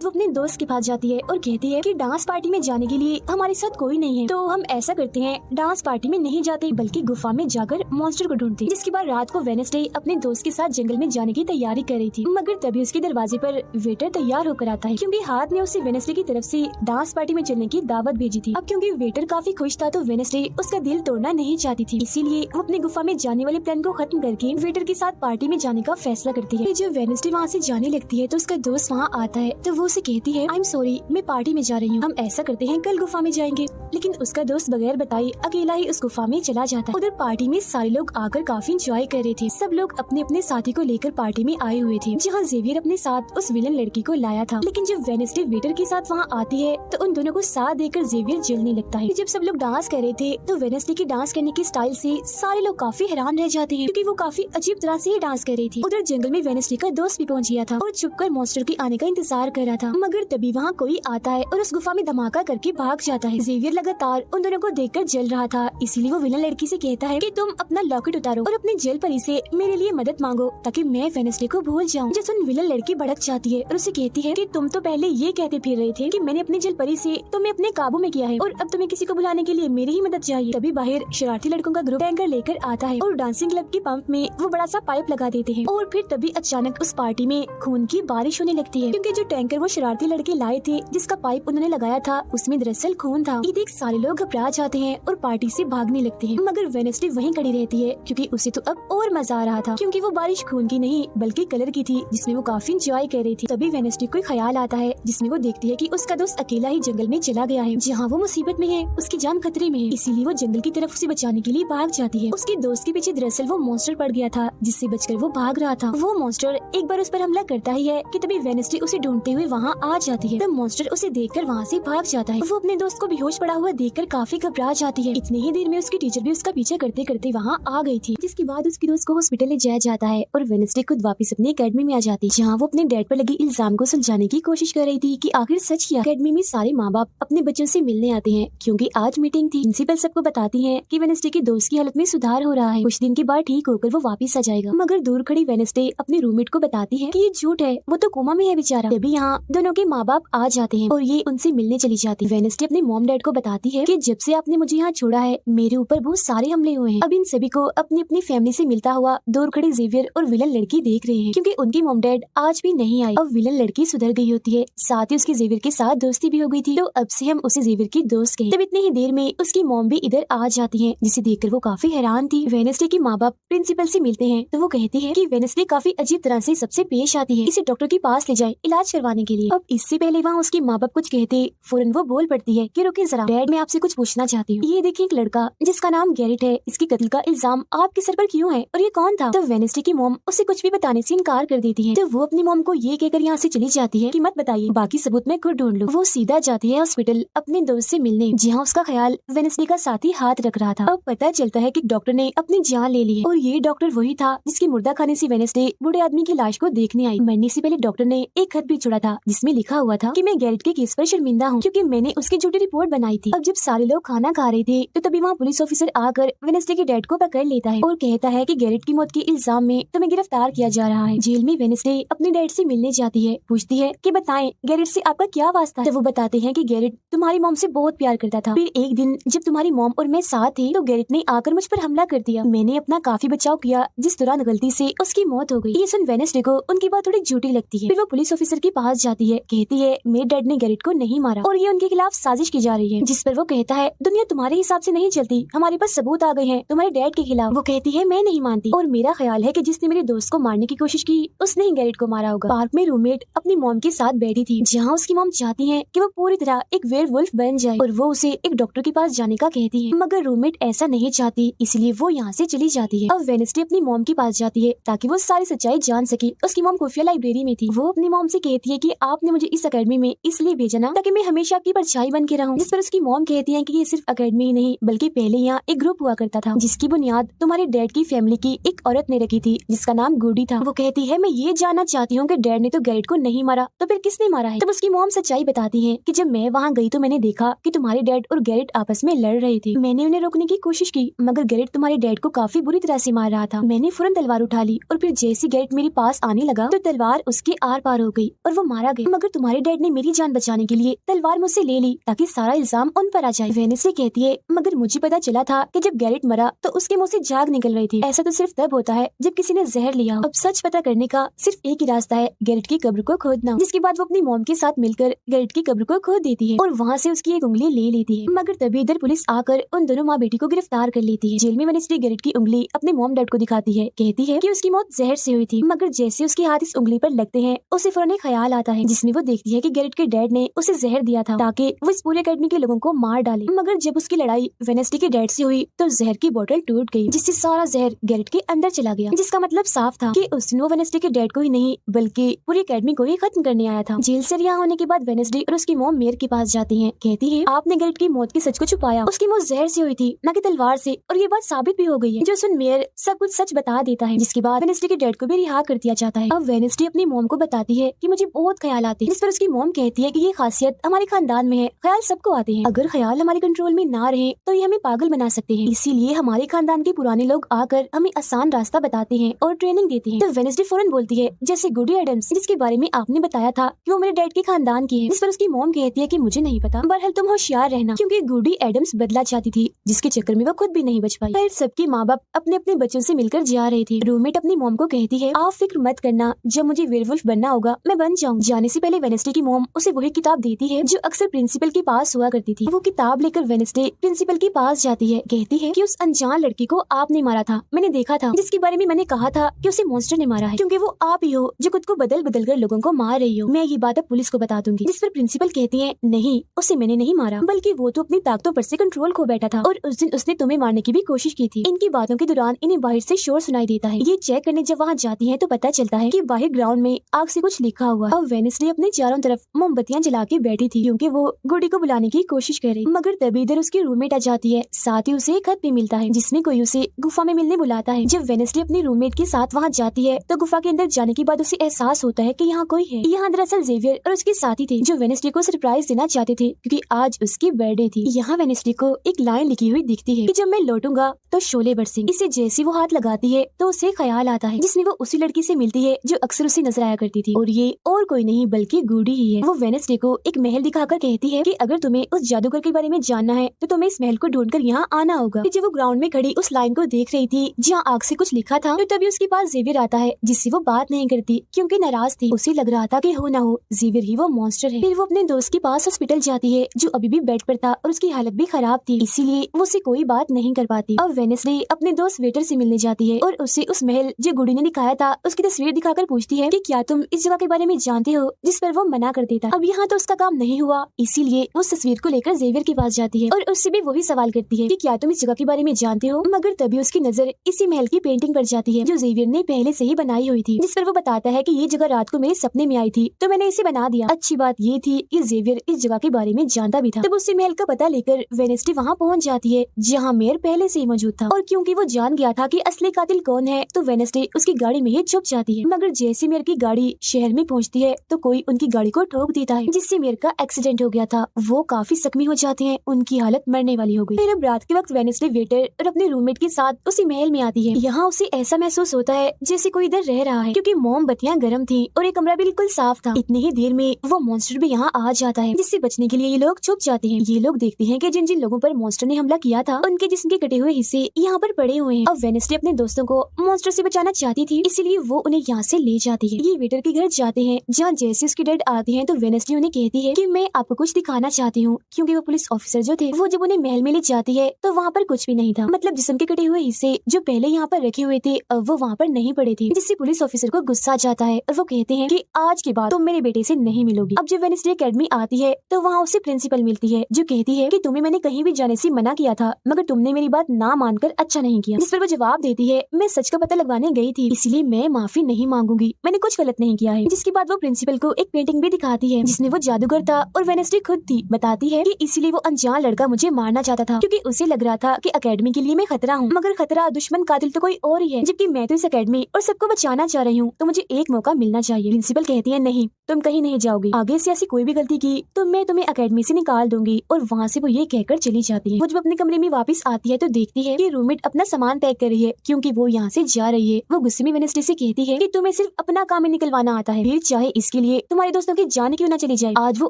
वो अपने दोस्त के पास जाती है और कहती है कि डांस पार्टी में जाने के लिए हमारे साथ कोई नहीं है, तो हम ऐसा करते हैं डांस पार्टी में नहीं जाते बल्कि गुफा में जाकर मॉन्स्टर को ढूंढते। जिसके बाद रात को वेडनेसडे अपने दोस्त के साथ जंगल में जाने की तैयारी कर रही थी, मगर तभी उसके दरवाजे पर वेटर तैयार होकर आता है, क्योंकि हाथ ने उसे वेडनेसडे की तरफ से डांस पार्टी में चलने की दावत भेजी थी। अब क्योंकि वेटर काफी खुश था तो वेडनेसडे उसका दिल तोड़ना नहीं चाहती थी, इसीलिए वो अपने गुफा में जाने वाले प्लान को खत्म करके वेटर के साथ पार्टी में जाने का फैसला करती है। जब वेडनेसडे वहाँ से जाने लगती है तो उसका दोस्त वहाँ आता है तो वो उसे कहती है, सॉरी मैं पार्टी में जा रही हूँ, हम ऐसा करते हैं कल गुफा में जाएंगे। लेकिन उसका दोस्त बगैर बताए अकेला ही उस गुफा में चला जाता है। उधर पार्टी में सारे लोग आकर काफी एंजॉय कर रहे थे। सब लोग अपने अपने साथी को लेकर पार्टी में आए हुए थे, जहाँ जेवियर अपने साथ उस विलन लड़की को लाया था। लेकिन जब वेडनेसडे वेटर के साथ वहाँ आती है तो उन दोनों को साथ देकर जेवियर जलने लगता है। जब सब लोग डांस कर रहे थे तो वेडनेसडे की डांस करने की स्टाइल से सारे लोग काफी हैरान रह जाते हैं, क्योंकि वो काफी अजीब तरह से ही डांस कर रही थी। उधर जंगल में वेडनेसडे का दोस्त भी पहुँच गया था और छुपकर मॉन्स्टर के आने का इंतजार कर रहा था, मगर तभी वहाँ कोई आता है और उस गुफा में धमाका करके भाग जाता है। जेवियर लगातार उन दोनों को देखकर जल रहा था, इसीलिए वो विलन लड़की से कहता है कि तुम अपना लॉकेट उतारो और अपने जेल परी से मेरे लिए मदद मांगो ताकि मैं वेडनेसडे को भूल जाऊं। जिस सुन विलन लड़की भड़क जाती है और उसे कहती है कि तुम तो पहले ये कहते फिर रहे थे कि मैंने अपने जेल परी से तुम्हें अपने काबू में किया है और अब तुम्हें किसी को बुलाने के लिए मेरी ही मदद चाहिए। तभी बाहर शरारती लड़कों का ग्रुप टैंकर लेकर आता है और डांसिंग क्लब के पंप में वो बड़ा सा पाइप लगा देते हैं और फिर तभी अचानक उस पार्टी में खून की बारिश होने लगती है, क्योंकि जो टैंकर वो शरारती लड़के लाए थे जिसका पाइप उन्होंने लगाया था उसमें दरअसल खून था। ये देख सारे लोग घबरा जाते हैं और पार्टी से भागने लगते हैं, मगर वेडनेसडे वहीं खड़ी रहती है क्योंकि उसे तो अब और मजा आ रहा था, क्योंकि वो बारिश खून की नहीं बल्कि कलर की थी जिसमें वो काफी इंजॉय कर रही थी। तभी वेडनेसडे को ख्याल आता है जिसमें वो देखती है कि उसका दोस्त अकेला ही जंगल में चला गया है, जहाँ वो मुसीबत में है, उसकी जान खतरे में है। इसीलिए वो जंगल की तरफ उसे बचाने के लिए भाग जाती है। उसके दोस्त के पीछे दरअसल वो मॉन्स्टर पड़ गया था जिससे बचकर वो भाग रहा था। वो मॉन्स्टर एक बार उस पर हमला करता ही है कि तभी वेडनेसडे उसे ढूंढते हुए वहाँ आ जाती है। तब मॉन्स्टर उसे देखकर वहाँ से भाग जाता है। वो अपने दोस्त को बेहोश पड़ा हुआ देखकर काफी घबरा जाती है। इतनी ही देर में उसकी टीचर भी उसका पीछा करते करते वहाँ आ गई थी, जिसके बाद उसके दोस्त को हॉस्पिटल ले जाया जाता है और वेडनेसडे खुद वापस अपनी एकेडमी में आ जाती है, जहाँ वो अपने डैड पर लगे इल्जाम को सुलझाने की कोशिश कर रही थी कि आखिर सच क्या। एकेडमी में सारे माँ बाप अपने बच्चों से मिलने आते हैं क्योंकि आज मीटिंग थी। प्रिंसिपल सबको बताती है कि वेडनेसडे के दोस्त की हालत में सुधार हो रहा है, कुछ दिन के बाद ठीक होकर वो वापस आ जाएगा। मगर दूर खड़ी वेडनेसडे अपने रूममेट को बताती है कि ये झूठ है, वो तो कोमा में है बेचारा। तभी यहाँ दोनों के माँ बाप आ जाते हैं और ये उनसे मिलने चली जाती है। वेडनेसडे अपने मॉम डैड को बताती है कि जब से आपने मुझे यहाँ छोड़ा है मेरे ऊपर बहुत सारे हमले हुए हैं। अब इन सभी को अपनी अपनी फैमिली से मिलता हुआ दूर खड़ी जेवियर और विलन लड़की देख रहे हैं, क्योंकि उनकी मॉम डैड आज भी नहीं आई। अब विलन लड़की सुधर गई होती है, साथ ही उसकी जेवियर के साथ दोस्ती भी हो गई थी, तो अब से हम उसे जेवियर की दोस्त कहें। तब इतनी ही देर में उसकी मॉम भी इधर आ जाती है, जिसे देखकर वो काफी हैरान थी। वेडनेसडे के माँ बाप प्रिंसिपल से मिलते हैं तो वो कहती है कि वेडनेसडे काफी अजीब तरह से सबसे पेश आती है, इसे डॉक्टर के पास ले जाए इलाज करवाने के लिए। अब इससे पहले वहाँ उसके माँ बाप कुछ कहते फौरन वो बोल पड़ती है कि रुकिए जरा डैड, मैं आपसे कुछ पूछना चाहती हूँ। ये देखिए एक लड़का जिसका नाम गैरेट है, इसकी कत्ल का इल्जाम आपके सर पर क्यों है और ये कौन था? तो वेडनेसडे की मॉम उसे कुछ भी बताने से इनकार कर देती है। तो वो अपनी मॉम को ये कहकर यहाँ से चली जाती है कि मत बताइए, बाकी सबूत मैं खुद ढूंढ लूँ। वो सीधा जाती है हॉस्पिटल अपने दोस्त से मिलने, जहाँ उसका ख्याल वेडनेसडे का साथी हाथ रख रहा था। अब पता चलता है कि डॉक्टर ने अपनी जान ले ली है और ये डॉक्टर वही था जिसके मुर्दा खाने से वेडनेसडे बूढ़े आदमी की लाश को देखने आई। मरने से पहले डॉक्टर ने एक खत भी छोड़ा था जिसमें लिखा हुआ था कि मैं गैरेट के केस पर शर्मिंदा हूँ क्योंकि मैंने उसकी झूठी रिपोर्ट बनाई थी। अब जब सारे लोग खाना खा रहे थे तो तभी वहाँ पुलिस ऑफिसर आकर वेडनेसडे के डैड को पकड़ लेता है और कहता है कि गैरेट की मौत के इल्जाम में तुम्हें गिरफ्तार किया जा रहा है। जेल में वेडनेसडे अपने डैड से मिलने जाती है, पूछती है कि बताएं गैरेट से आपका क्या वास्ता है। तो वो बताते हैं कि गैरेट तुम्हारी मॉम से बहुत प्यार करता था, फिर एक दिन जब तुम्हारी मॉम और मैं साथ थे तो गैरेट ने आकर मुझ पर हमला कर दिया। मैंने अपना काफी बचाव किया जिस दौरान गलती से उसकी मौत हो गई। ये सुन वेडनेसडे को उनकी बात थोड़ी झूठी लगती है। फिर वो पुलिस ऑफिसर के पास जाती है, कहती है मेरे डैड ने गैरेट को नहीं मारा और ये उनके खिलाफ साजिश की जा रही है, जिस पर वो कहता है दुनिया तुम्हारे हिसाब से नहीं चलती, हमारे पास सबूत आ गए हैं तुम्हारे डैड के खिलाफ। वो कहती है मैं नहीं मानती और मेरा ख्याल है कि जिसने मेरे दोस्त को मारने की कोशिश की उसने ही गैरेट को मारा होगा। पार्क में रूममेट अपनी मॉम के साथ बैठी थी, जहाँ उसकी मॉम चाहती है कि वो पूरी तरह एक वेयरवुल्फ बन जाए और वो उसे एक डॉक्टर के पास जाने का कहती है, मगर रूममेट ऐसा नहीं चाहती, इसलिए वो यहाँ से चली जाती है। अब वेडनेसडे अपनी मॉम के पास जाती है ताकि वो सारी सच्चाई जान सके। उसकी मॉम खुफिया लाइब्रेरी में थी। वो अपनी मॉम से कहती है कि आपने मुझे इस अकेडमी में इसलिए भेजा ना ताकि मैं हमेशा आपकी परछाई बन के रहूं। जिस पर उसकी मॉम कहती है कि ये सिर्फ अकेडमी ही नहीं बल्कि पहले यहाँ एक ग्रुप हुआ करता था जिसकी बुनियाद तुम्हारे डैड की फैमिली की एक औरत ने रखी थी जिसका नाम गुडी था। वो कहती है मैं ये जानना चाहती हूँ कि डैड ने तो गैरेट को नहीं मारा तो फिर किसने मारा है? तब उसकी मॉम सच्चाई बताती है कि जब मैं वहाँ गई तो मैंने देखा कि तुम्हारे डैड और गैरेट आपस में लड़ रहे थे। मैंने उन्हें रोकने की कोशिश की मगर गैरेट तुम्हारे डैड को काफी बुरी तरह से मार रहा था। मैंने फौरन तलवार उठा ली और फिर जैसे गैरेट मेरे पास आने लगा तो तलवार उसके आर पार हो गई और वो मारा गया, मगर तुम्हारे डैड ने मेरी जान बचाने के लिए तलवार मुझसे ले ली ताकि सारा इल्जाम उन पर आ जाए। वेडनेसडे कहती है मगर मुझे पता चला था कि जब गैरेट मरा तो उसके मुंह से झाग निकल रही थी। ऐसा तो सिर्फ तब होता है जब किसी ने जहर लिया। अब सच पता करने का सिर्फ एक ही रास्ता है, गैरेट की कब्र को खोदना। जिसके बाद वो अपनी मॉम के साथ मिलकर गैरेट की कब्र को खोद देती है और वहाँ से उसकी एक उंगली ले लेती है, मगर तभी इधर पुलिस आकर उन दोनों माँ बेटी को गिरफ्तार कर लेती है। जेल में वेडनेसडे गैरेट की उंगली अपने मॉम डैड को दिखाती है, कहती है कि उसकी मौत जहर से हुई थी, मगर जैसे उसके हाथ इस उंगली पर लगते हैं उसे फौरन एक ख्याल आता है जिसमें वो देखती है कि गैरेट के डैड ने उसे जहर दिया था ताकि वो इस पूरे अकेडमी के लोगों को मार डाले। मगर जब उसकी लड़ाई वेडनेसडे के डैड से हुई तो जहर की बोतल टूट गई जिससे सारा जहर गैरेट के अंदर चला गया, जिसका मतलब साफ था कि उसने वेडनेसडे के डैड को ही नहीं बल्कि पूरी अकेडमी को ही खत्म करने आया था। जेल से रिहा होने के बाद वेडनेसडे और उसकी मॉम मेयर के पास जाती है, कहती है आपने गैरेट की मौत के सच को छुपाया, उसकी मौत जहर से हुई थी न कि तलवार से, और ये बात साबित भी हो गई है। जो सुन मेयर सब कुछ सच बता देता है, जिसके बाद वेडनेसडे के डैड को भी रिहा कर दिया जाता है। अब वेडनेसडे अपनी मॉम को बताती है कि मुझे बहुत ख्याल आते हैं, जिस पर उसकी मॉम कहती है कि ये खासियत हमारे खानदान में है, ख्याल सबको आते हैं, अगर ख्याल हमारे कंट्रोल में ना रहे तो ये हमें पागल बना सकते हैं, इसीलिए हमारे खानदान के पुराने लोग आकर हमें आसान रास्ता बताते हैं और ट्रेनिंग देते हैं। तो वेडनेसडे फौरन बोलती है जैसे गुडी एडम्स जिसके बारे में आपने बताया था कि वो मेरे डैड के खानदान की है, जिस पर उसकी मॉम कहती है कि मुझे नहीं पता, बहरहाल तुम होशियार रहना, क्योंकि गुडी एडम्स बदला चाहती थी जिसके चक्कर में वो खुद भी नहीं बच पाई। फिर सबके माँ बाप अपने अपने बच्चों से मिलकर जा रहे थे। रूममेट अपनी मॉम को कहती है आप फिक्र मत करना, जब मुझे वेयरवुल्फ बनना होगा मैं बन जाऊंगी। जाने से पहले वेनेस्डे की मॉम उसे वही किताब देती है जो अक्सर प्रिंसिपल के पास हुआ करती थी। वो किताब लेकर वेनेस्डे प्रिंसिपल के पास जाती है, कहती है कि उस अनजान लड़की को आपने मारा था, मैंने देखा था, जिसके बारे में मैंने कहा था कि उसे मॉन्स्टर ने मारा है, क्योंकि वो आप ही हो जो खुद को बदल बदल कर लोगों को मार रही हो। मैं ये बात अब पुलिस को बता दूंगी। जिस पर प्रिंसिपल कहती है, नहीं, उसे मैंने नहीं मारा, बल्कि वो तो अपनी ताकतों पर से कंट्रोल खो बैठा था और उस दिन उसने तुम्हें मारने की भी कोशिश की थी। इनकी बातों के दौरान इन्हें बाहर से शोर सुनाई देता है। ये चेक करने जब वहाँ जाती है तो पता चलता है कि बाहर ग्राउंड में आग से कुछ लिखा हुआ। अब वेनेस्डे अपने चारों तरफ मोमबत्तियां जला के बैठी थी क्योंकि वो गुडी को बुलाने की कोशिश कर रही, मगर तभी इधर उसकी रूममेट आ जाती है। साथ ही उसे एक खत भी मिलता है जिसमें कोई उसे गुफा में मिलने बुलाता है। जब वेनेस्डे अपनी रूममेट के साथ वहाँ जाती है तो गुफा के अंदर जाने के बाद उसे एहसास होता है कि यहाँ कोई है। यहाँ दरअसल जेवियर और उसके साथी थे जो वेनेस्डे को सरप्राइज देना चाहते थे क्योंकि आज उसकी बर्थडे थी। यहाँ वेनेस्डे को एक लाइन लिखी हुई दिखती है कि जब मैं लौटूंगा तो शोले बरसेंगे। इसे जैसे वो हाथ लगाती है तो उसे ख्याल आता है जिसमें वो उसी लड़की से मिलती है जो अक्सर उसे नजर आया करती थी, और ये और कोई नहीं बल्कि गुडी ही है। वो वेनेस्डे को एक महल दिखाकर कहती है कि अगर तुम्हें उस जादूगर के बारे में जानना है तो तुम्हें इस महल को ढूंढकर यहाँ आना होगा। जब वो ग्राउंड में खड़ी उस लाइन को देख रही थी जहाँ आग से कुछ लिखा था, तो तभी उसके पास जेवियर आता है जिससे वो बात नहीं करती क्योंकि नाराज थी। उसे लग रहा था कि हो ना हो जेवियर ही वो मॉन्स्टर है। फिर वो अपने दोस्त के पास हॉस्पिटल जाती है जो अभी भी बेड पर था और उसकी हालत भी खराब थी, इसीलिए वो उसे कोई बात नहीं कर पाती। अब वेनेस्डे अपने दोस्त वेटर से मिलने जाती है और उसे उस महल जो गुडी ने दिखाया था उसकी तस्वीर दिखाकर पूछती है कि क्या तुम इस जगह के बारे में जानते हो, जिस पर वो मना कर देता। अब यहाँ तो उसका काम नहीं हुआ, इसीलिए वो उस तस्वीर को लेकर जेवियर के पास जाती है और उससे भी वही सवाल करती है कि क्या तुम इस जगह के बारे में जानते हो, मगर तभी उसकी नजर इसी महल की पेंटिंग पर जाती है जो जेवियर ने पहले से ही बनाई हुई थी, जिस पर वो बताता है कि ये जगह रात को मेरे सपने में आई थी तो मैंने इसे बना दिया। अच्छी बात ये थी कि जेवियर इस जगह के बारे में जानता भी था। तब उसी महल का पता लेकर वेनेस्डे वहाँ पहुँच जाती है जहाँ मेयर पहले से ही मौजूद था, और क्योंकि वो जान गया था कि असली कातिल कौन है तो वेनेस्डे उसकी गाड़ी में ही छुप जाती है। मगर जैसे मेयर की गाड़ी शहर में पहुँचती है तो कोई उनकी गाड़ी को ठोक देता है जिससे मेयर का एक्सीडेंट हो गया था। वो काफी जख्मी हो जाते हैं, उनकी हालत मरने वाली हो गई। फिर अब रात के वक्त वेनेस्डे वेटर और अपने रूममेट के साथ उसी महल में आती है। यहाँ उसे ऐसा महसूस होता है जैसे कोई इधर रह रहा है क्योंकि मोमबत्तियां गर्म थी और ये कमरा बिल्कुल साफ था। इतनी ही देर में वो मॉन्स्टर भी यहाँ आ जाता है जिससे बचने के लिए ये लोग छुप जाते हैं। ये लोग देखते हैं कि जिन जिन लोगों पर मॉन्स्टर ने हमला किया था उनके जिस्म के कटे हुए हिस्से यहाँ पर पड़े हुए हैं। अब वेनेस्डे अपने दोस्तों को मॉन्स्टर से बचाना चाहती थी, इसीलिए वो उन्हें यहाँ से ले जाती है। ये वेटर के घर जाते हैं जहाँ जैसे उसकी डैड आती है तो वेनेस्डे उन्हें कहती है कि मैं आपको कुछ दिखाना चाहती हूँ, क्योंकि वो पुलिस ऑफिसर जो थे वो जब उन्हें महल में ले जाती है तो वहाँ पर कुछ भी नहीं था। मतलब जिस्म के कटे हुए हिस्से जो पहले यहाँ पर रखे हुए थे वो वहाँ पर नहीं पड़े थे, जिससे पुलिस ऑफिसर को गुस्सा जाता है और वो कहते हैं कि आज के बाद तुम मेरे बेटे से नहीं मिलोगी। अब जब वेनेस्डे एकेडमी आती है तो वहाँ उसे प्रिंसिपल मिलती है जो कहती है कि तुम्हें मैंने कहीं भी जाने से मना किया था मगर तुमने मेरी बात ना मानकर अच्छा नहीं किया। जिस पर वो जवाब देती है, मैं सच का पता लगवाने गई थी इसलिए मैं माफी नहीं मांगूंगी, मैंने कुछ गलत नहीं किया है। जिसके बाद वो प्रिंसिपल को एक पेंटिंग भी दिखाती है जिसमें वो जादूगर था और वेनेस्डे खुद थी। बताती है कि इसीलिए वो अनजान लड़का मुझे मारना चाहता था क्योंकि उसे लग रहा था कि एकेडमी के लिए मैं खतरा हूँ, मगर खतरा दुश्मन कातिल तो कोई और ही है, जबकि मैं तो इस एकेडमी और सबको बचाना चाह रही हूँ, तो मुझे एक मौका मिलना चाहिए। प्रिंसिपल कहती है, नहीं, तुम कहीं नहीं जाओगी, आगे से ऐसी कोई भी गलती की तो मैं तुम्हें एकेडमी से निकाल दूंगी। और वहाँ से वो ये कहकर चली जाती है। वो जब अपने कमरे में वापस आती है तो देखती है कि रूममेट अपना सामान पैक कर रही है क्योंकि वो यहाँ से जा रही है। वो गुस्से में वेनेस्डे से कहती है कि तुम्हें सिर्फ अपना काम ही निकलवाना आता है, फिर चाहे इसके लिए तुम्हारे दोस्तों की जान क्यों न चली जाए, आज वो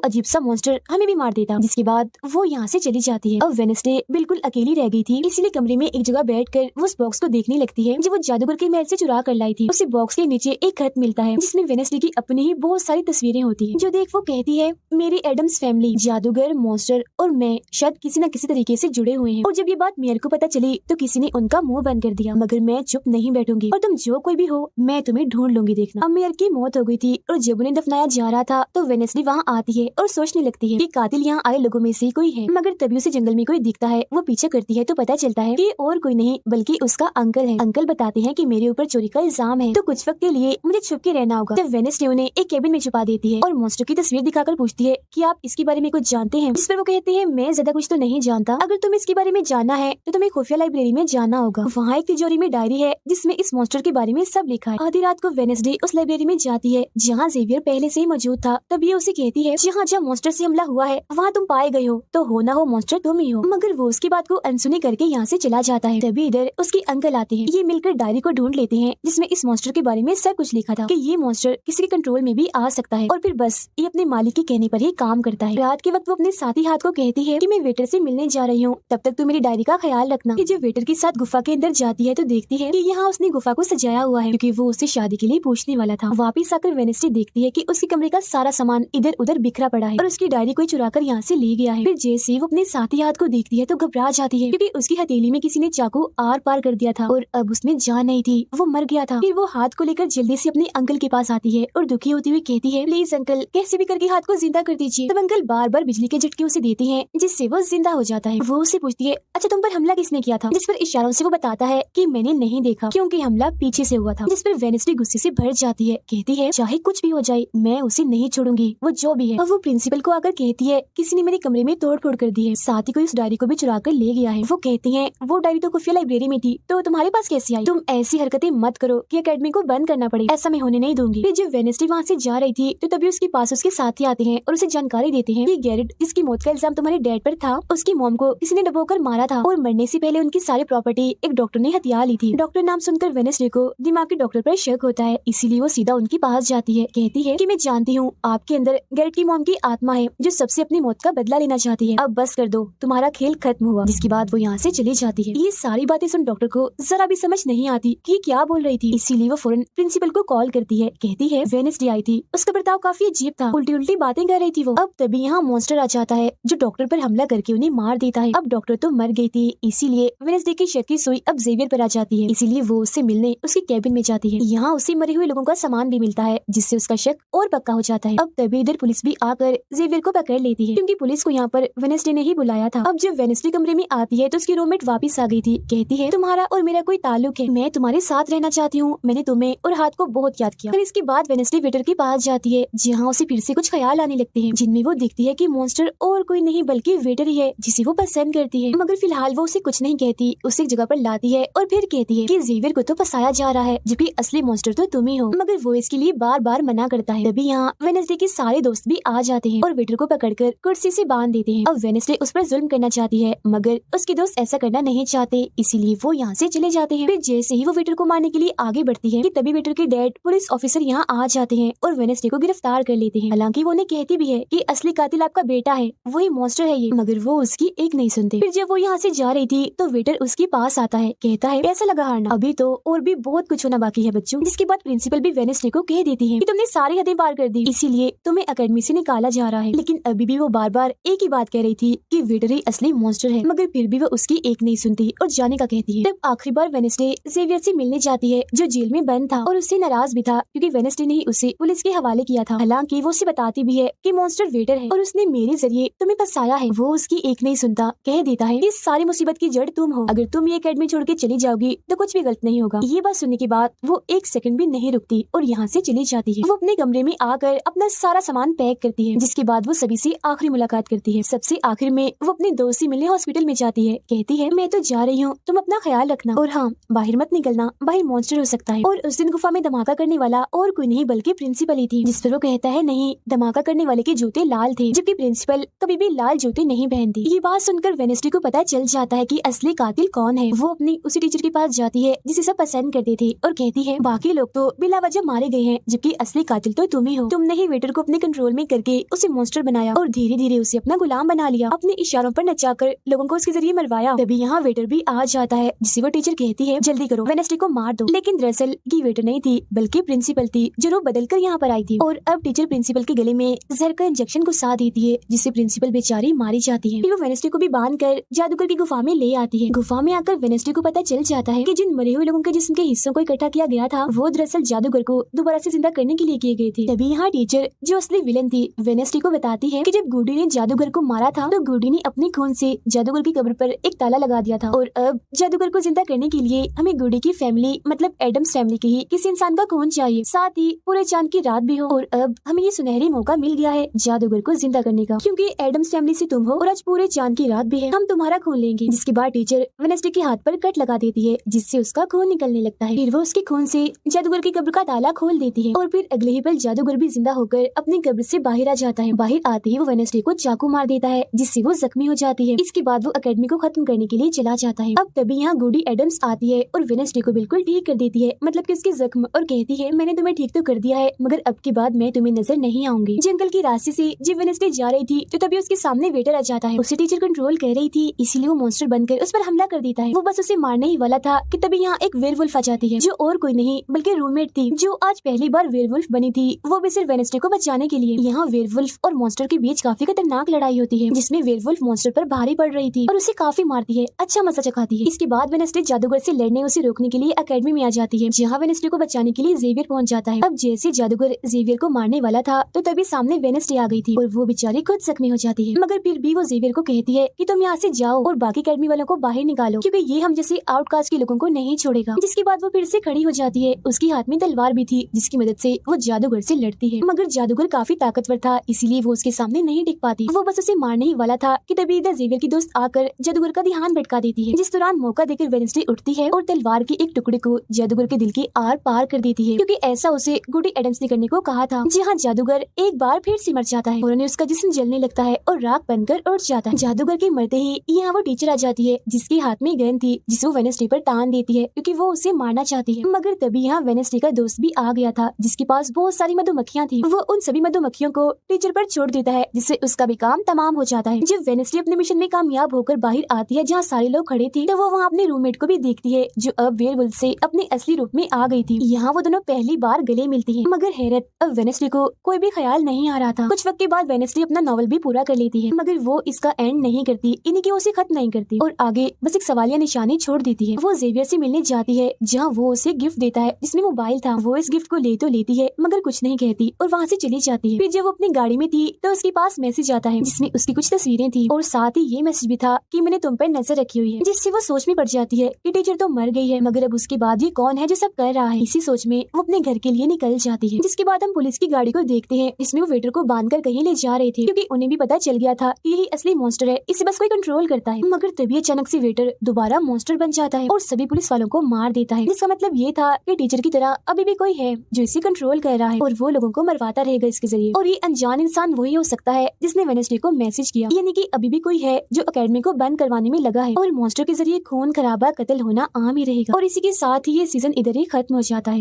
अजीब सा मॉन्स्टर हमें भी मार देता। जिसके बाद वो यहाँ से चली जाती है। अब वेनेस्डे बिल्कुल अकेली रह गई थी, इसलिए कमरे में एक जगह बैठकर वो उस बॉक्स को देखने लगती है जो वो जादूगर के महल से चुरा कर लाई थी। उसे बॉक्स के नीचे एक खत मिलता है जिसमें वेनेस्डे की अपनी ही बहुत सारी तस्वीरें होती है। जो देख वो कहती है, मेरी एडम्स फैमिली, जादूगर, मॉन्स्टर और मैं शायद किसी न किसी तरीके से जुड़े हुए हैं। और जब ये बात मेयर को पता चली तो किसी ने उनका मुंह बंद कर दिया, मगर मैं चुप नहीं बैठूंगी और तुम जो कोई भी हो मैं तुम्हें ढूंढ लूंगी, देखना। अब मेयर की मौत हो गई थी और जब उन्हें दफनाया जा रहा था तो वेनेस्डे वहाँ आती है और सोचने लगती है कि कातिल यहाँ आए लोगों में से कोई है, मगर तभी उसे जंगल में कोई दिखता है। वो पीछे करती है तो पता चलता है कि और कोई नहीं बल्कि उसका अंकल है। अंकल बताते हैं कि मेरे ऊपर चोरी का इल्जाम है तो कुछ वक्त के लिए मुझे छुप के रहना होगा। तब वेनेस्डे उन्हें एक केबिन में छुपा देती है और मॉन्स्टर की तस्वीर दिखाकर पूछती है कि आप इसके बारे में कुछ जानते हैं। जिस पर वो कहते हैं, मैं ज्यादा कुछ तो नहीं जानता, अगर तुम्हें इसके बारे में जानना है तो तुम्हें खुफिया लाइब्रेरी में जाना होगा। वहाँ एक तिजोरी में डायरी है जिसमें इस मॉन्स्टर के बारे में सब लिखा है। आधी रात को वेनेस्डे उस लाइब्रेरी में जाती है जहाँ जेवियर पहले से ही मौजूद था। तब ये उसे कहती है, जहाँ जहाँ मॉन्स्टर से हमला हुआ है वहाँ तुम पाए गए हो तो हो ना हो मॉन्स्टर तुम ही हो। मगर वो उसकी बात को अनसुनी करके यहाँ से चला जाता है। तभी इधर उसके अंकल आते हैं। ये मिलकर डायरी को ढूंढ लेते हैं जिसमें इस मॉन्स्टर के बारे में सब कुछ लिखा था कि ये मॉन्स्टर किसी के कंट्रोल में भी आ सकता है और फिर बस ये अपने मालिक के कहने पर ही काम करता है। रात के वक्त वो अपने साथी हाथ को कहती है कि मैं वेटर से मिलने जा रही हूँ, तब तक तू मेरी डायरी का ख्याल रखना। कि जब वेटर के साथ गुफा के अंदर जाती है तो देखती है कि यहाँ उसने गुफा को सजाया हुआ है क्योंकि वो उससे शादी के लिए पूछने वाला था। वापिस आकर वेनेस्डे देखती है है कि उसके कमरे का सारा सामान इधर उधर बिखरा पड़ा है और उसकी डायरी कोई चुरा कर यहाँ से ले गया है। फिर जैसे वो अपने साथी हाथ को देखती है तो घबरा जाती है, क्योंकि उसकी हथेली में किसी ने चाकू आर पार कर दिया था और अब उसमें जान नहीं थी, वो मर गया था। फिर वो हाथ को लेकर जल्दी से अपने अंकल के पास आती है और दुखी होती हुई कहती है, प्लीज अंकल, कैसे भी करके हाथ को जिंदा कर दीजिए। तब अंकल बार बार बिजली के झटके उसे देते हैं, जिससे वो जिंदा हो जाता है। वो उससे पूछती है, अच्छा तुम पर हमला किसने किया था? जिस पर इशारों से वो बताता है कि मैंने नहीं देखा, क्योंकि हमला पीछे से हुआ था। जिस पर वेडनेसडे गुस्से से भर जाती है, कहती है, चाहे कुछ भी हो जाए मैं उसे नहीं छोड़ूंगी, वो जो भी है। और वो प्रिंसिपल को आकर कहती है, किसी ने मेरे कमरे में तोड़ फोड़ कर दी है, साथ ही कोई उस डायरी को भी चुरा कर ले गया है। वो कहती है, वो डायरी तो खुफिया लाइब्रेरी में थी, तो तुम्हारे पास कैसे आई? तुम ऐसी हरकतें मत करो कि एकेडमी को बंद करना पड़े, ऐसा मैं होने नहीं दूंगी। फिर जब वेडनेसडे वहाँ से जा रही थी तो तभी उसके पास उसके साथी आते हैं और उसे जानकारी देते हैं कि गैरेट, जिसकी मौत का इल्जाम तुम्हारे डैड पर था, उसकी मॉम को किसी ने डबोकर मारा था और मरने से पहले उनकी सारी प्रॉपर्टी एक डॉक्टर ने हथिया ली थी। डॉक्टर नाम सुनकर वेडनेसडे को दिमागी डॉक्टर पर शक होता है, इसीलिए वो सीधा उनके पास जाती है। कहती है कि मैं जानती हूँ आपके अंदर गैरेट की मॉम की आत्मा है जो सबसे अपनी मौत का बदला लेना चाहती है, अब बस कर दो, तुम्हारा खेल खत्म हुआ। जिसके बाद वो यहाँ से चली जाती है। ये सारी बातें सुन डॉक्टर को जरा भी समझ नहीं आती कि क्या बोल रही थी, इसीलिए वो फौरन प्रिंसिपल को कॉल करती है। कहती है, वेडनेसडे आई थी, उसका बर्ताव काफी अजीब था, उल्टी उल्टी बातें कर रही थी वो। अब तभी यहाँ मॉन्स्टर आ जाता है जो डॉक्टर पर हमला करके उन्हें मार देता है। अब डॉक्टर तो मर गई थी, इसीलिए वेडनेसडे की शक की सुई अब जेवियर पर आ जाती है, इसीलिए वो उससे मिलने उसके कैबिन में जाती है। यहाँ उसे मरे हुए लोगों का सामान भी मिलता है, जिससे उसका शक और पक्का हो जाता है। अब तभी इधर पुलिस भी आकर जेवियर को पकड़ लेती है, क्योंकि पुलिस को यहाँ पर वेडनेसडे ने ही बुलाया था। अब जब वेडनेसडे कमरे में आती है तो उसकी रूममेट वापस आ गई थी। कहती है, तुम्हारा और मेरा कोई ताल्लुक है, मैं तुम्हारे साथ रहना चाहती हूँ, मैंने तुम्हें और हाथ को बहुत याद किया। फिर इसके बाद वेडनेसडे वेटर के पास जाती है, जहाँ उसे फिर से कुछ ख्याल आने लगते हैं, जिनमें वो देखती है कि मॉन्स्टर और कोई नहीं बल्कि वेटर ही है, जिसे वो पसंद करती है। मगर फिलहाल वो उसे कुछ नहीं कहती, उसे एक जगह पर लाती है और फिर कहती है कि जेवियर को तो फंसाया जा रहा है, जबकि असली मॉन्स्टर तो तुम ही हो। मगर वो इसके लिए बार बार मना करता है। तभी यहाँ वेडनेसडे के सारे दोस्त भी आ जाते हैं और वेटर को पकड़कर कुर्सी से बांध देते हैं। अब वेडनेसडे उस पर जुल्म करना चाहती है, मगर उसके दोस्त ऐसा करना नहीं चाहते, इसीलिए वो यहाँ से चले जाते हैं। फिर जैसे ही वो वेटर को मारने के लिए आगे बढ़ती है कि तभी वेटर के डैड पुलिस ऑफिसर यहाँ आ जाते हैं और वेडनेसडे को गिरफ्तार कर लेते हैं। हालांकि वो उन्हें कहती भी है कि असली कातिल आपका बेटा है, वही मॉन्स्टर है ये, मगर वो उसकी एक नहीं सुनते। फिर जब वो यहाँ से जा रही थी तो वेटर उसके पास आता है, कहता है, कैसा लगा हारना? अभी तो और भी बहुत कुछ होना बाकी है बच्चों। जिसके बाद प्रिंसिपल भी वेडनेसडे को कह देती है कि तुमने सारी हदें पार कर दी, इसीलिए तुम्हें एकेडमी से निकाला जा रहा है। लेकिन अभी भी वो बार बार एक ही बात कह रही थी कि वेटर ही असली मॉन्स्टर है, मगर फिर भी वो उसकी एक नहीं सुनती और जाने का कहती है। तब आखिरी बार वेडनेसडे जेवियर से मिलने जाती है, जो जेल में बंद था और उससे नाराज भी था, क्योंकि वेडनेसडे ने ही उसे पुलिस के हवाले किया था। हालांकि वो उसे बताती भी है कि मॉन्स्टर वेटर है और उसने मेरे जरिए तुम्हें फंसाया है। वो उसकी एक नहीं सुनता, कह देता है कि सारी मुसीबत की जड़ तुम हो, अगर तुम ये एकेडमी छोड़ के चली जाओगी तो कुछ भी गलत नहीं होगा। ये बात सुनने के बाद वो एक सेकंड भी नहीं रुकती और यहाँ से चली जाती है। वो अपने कमरे में आकर अपना सारा सामान पैक करती है, जिसके बाद वो सभी से आखिरी मुलाकात करती है। सबसे आखिर में वो अपने दोस्त से मिलने हॉस्पिटल में जाती है। कहती है, मैं तो जा रही हूँ, तुम अपना ख्याल रखना और हाँ, बाहर मत निकलना, बाहर मॉन्स्टर हो सकता है। और उस दिन गुफा में धमाका करने वाला और कोई नहीं बल्कि प्रिंसिपल ही थी। जिस पर वो कहता है, नहीं, धमाका करने वाले के जूते लाल थे, जबकि प्रिंसिपल कभी भी लाल जूते नहीं पहनती। ये बात सुनकर वेडनेसडे को पता चल जाता है कि असली कातिल कौन है। वो अपनी उसी टीचर के पास जाती है जिसे सब पसंद करते थे और कहती है, बाकी लोग तो बिला वजह मारे गए हैं, जबकि असली कातिल तो तुम ही हो। तुमने ही वेटर को अपने कंट्रोल में करके उसे मॉन्स्टर बनाया और धीरे धीरे उसे अपना गुलाम बना लिया, अपने इशारों पर नचाकर लोगों को उसके जरिए मरवाया। तभी यहाँ वेटर भी आ जाता है, जिसे वो टीचर कहती है, जल्दी करो, वेडनेसडे को मार दो। लेकिन दरअसल ये वेटर नहीं थी बल्कि प्रिंसिपल थी, जो रूप बदल कर यहाँ पर आई थी। और अब टीचर प्रिंसिपल के गले में जहर का इंजेक्शन घुसा देती है, जिससे प्रिंसिपल बेचारी मारी जाती है। फिर वो वेडनेसडे को भी बांध कर जादूगर की गुफा में ले आती है। गुफा में आकर वेडनेसडे को पता चल जाता है कि जिन मरे हुए लोगों के जिस्म के हिस्सों को इकट्ठा किया गया था, वो दरअसल जादूगर को दोबारा से जिंदा करने के लिए किए गए थे। तभी यहाँ टीचर, जो असली विलन थी, वेडनेसडे को बताती है कि जब गुडी ने जादूगर को मारा था तो गुडी ने अपने खून से जादूगर की कब्र पर एक ताला लगा दिया था, और अब जादूगर को जिंदा करने के लिए हमें गुडी की फैमिली मतलब एडम्स फैमिली के ही किसी इंसान का खून चाहिए, साथ ही पूरे चांद की रात भी हो। और अब हमें ये सुनहरी मौका मिल गया है जादूगर को जिंदा करने का, क्योंकि एडम्स फैमिली से तुम हो और आज पूरे चांद की रात भी है, हम तुम्हारा खून लेंगे। जिसके बाद टीचर वेडनेसडे के हाथ पर कट लगा देती है, जिससे उसका खून निकलने लगता है। फिर वो उसके खून से जादूगर की कब्र का ताला खोल देती है और फिर अगले ही पल जादूगर भी जिंदा होकर अपनी कब्र से बाहर आ जाता है। बाहर आते ही वो वेडनेसडे को चाकू मार देता है, जिससे वो जख्मी हो जाती है। इसके बाद वो एकेडमी को खत्म करने के लिए चला जाता है। अब तभी यहाँ गुडी एडम्स आती है और वेडनेसडे को बिल्कुल ठीक कर देती है, मतलब कि उसके जख्म, और कहती है, मैंने तुम्हें ठीक तो कर दिया है, मगर अब के बाद मैं तुम्हें नजर नहीं आऊंगी। जंगल के रास्ते से जब वेडनेसडे जा रही थी तो तभी उसके सामने वेटर आ जाता है। उसे टीचर कंट्रोल कर रही थी, इसलिए इसलिए वो मॉन्स्टर बनकर उस पर हमला कर देता है। वो बस उसे मारने ही वाला था कि तभी यहाँ एक वेयरवुल्फ आ जाती है, जो और कोई नहीं बल्कि रूममेट थी, जो आज पहली बार वेयरवुल्फ बनी थी, वो भी सिर्फ वेडनेसडे को बचाने के लिए। यहाँ वेयरवुल्फ और मॉन्स्टर के बीच काफी खतरनाक लड़ाई होती है, जिसमें वेयरवुल्फ मॉन्स्टर पर भारी पड़ रही थी और उसे काफी मारती है, अच्छा मजा चखाती है। इसके बाद वेडनेसडे जादूगर से लड़ने उसे रोकने के लिए अकेडमी में आ जाती है, जहाँ वेडनेसडे को बचाने के लिए जेवियर पहुंच जाता है। अब जैसे जादूगर जेवियर को मारने वाला था तो तभी सामने वेडनेसडे आ गई थी और वो बेचारी खुद जख्मी हो जाती है, मगर फिर भी वो जेवियर को कहती है कि तुम यहाँ से जाओ और बाकी अकेडमी वालों को बाहर निकालो, क्योंकि ये हम जैसे आउटकास्ट के लोगों को नहीं छोड़ेगा। जिसके बाद वो फिर से खड़ी हो जाती है, उसके हाथ में तलवार भी थी, जिसकी मदद से वो जादूगर से लड़ती है, मगर जादूगर काफी ताकतवर था, इसीलिए वो उसके सामने नहीं टिक पाती। वो बस उसे मारने ही वाला था कि तभी इधर जेवियर की दोस्त आकर जादूगर का ध्यान भटका देती है, जिस दौरान मौका देकर वेडनेसडे उठती है और तलवार के एक टुकड़े को जादूगर के दिल के आर पार कर देती है, क्योंकि ऐसा उसे गुडी एडम्स ने करने को कहा था। जहाँ जादूगर एक बार फिर से मर जाता है और उन्हें उसका जिस्म जलने लगता है और राख बनकर उड़ जाता है। जादूगर के मरते ही यहाँ वो टीचर आ जाती है, जिसके हाथ में गन थी, जिसे वो वेडनेसडे पर तान देती है, क्योंकि वो उसे मारना चाहती है। मगर तभी यहाँ वेडनेसडे का दोस्त भी आ गया था, जिसके पास बहुत सारी मधुमक्खियाँ थी। वो उन सभी मधुमक्खियों को टीचर पर छोड़ देता है, जिससे उसका भी काम तमाम हो जाता है। जब वेडनेसडे अपने मिशन में कामयाब होकर बाहर आती है, जहाँ सारे लोग खड़े थे, तो वो वहाँ अपने रूममेट को भी देखती है, जो अब वेयरवुल्फ से अपने असली रूप में आ गई थी। यहाँ वो दोनों पहली बार गले मिलती है, मगर हैरत, अब वेडनेसडे को कोई भी ख्याल नहीं आ रहा था। कुछ वक्त के बाद वेडनेसडे अपना नॉवल भी पूरा कर लेती है, मगर वो इसका एंड नहीं करती, इन्हीं की उसे खत्म नहीं करती और आगे बस एक सवालिया निशानी छोड़ देती है। वो जेवियर से मिलने जाती है, जहाँ वो उसे गिफ्ट देता है, जिसमें मोबाइल था। वो इस गिफ्ट को ले तो लेती है, मगर कुछ नहीं कहती और वहाँ से चली जाती है। फिर जब वो अपनी गाड़ी में थी तो उसके पास मैसेज आता है, जिसमें उसकी कुछ तस्वीरें थी और साथ ही ये मैसेज भी था कि मैंने तुम पर नजर रखी हुई है, जिससे वो सोच में पड़ जाती है कि टीचर तो मर गई है, मगर अब उसके बाद ये कौन है जो सब कर रहा है। इसी सोच में वो अपने घर के लिए निकल जाती है। जिसके बाद हम पुलिस की गाड़ी को देखते हैं, जिसमें वो वेटर को बांधकर कहीं ले जा रहे थे, क्योंकि उन्हें भी पता चल गया था कि यही असली मॉन्स्टर है, इसे बस कोई कंट्रोल करता है। मगर तभी अचानक से वेटर दोबारा मॉन्स्टर बन जाता है और सभी पुलिस वालों को मार देता है, जिसका मतलब ये था कि टीचर की तरह अभी भी कोई है जो इसे कंट्रोल कर रहा है और वो लोगों को मरवाता रहेगा इसके जरिए। और ये अनजान इंसान वही हो सकता है जिसने वेडनेसडे को मैसेज किया, यानी कि अभी भी कोई है जो अकेडमी को बंद करवाने में लगा है और मॉन्स्टर के जरिए खून खराबा कत्ल होना आम ही रहेगा। और इसी के साथ ही ये सीजन इधर ही खत्म हो जाता है।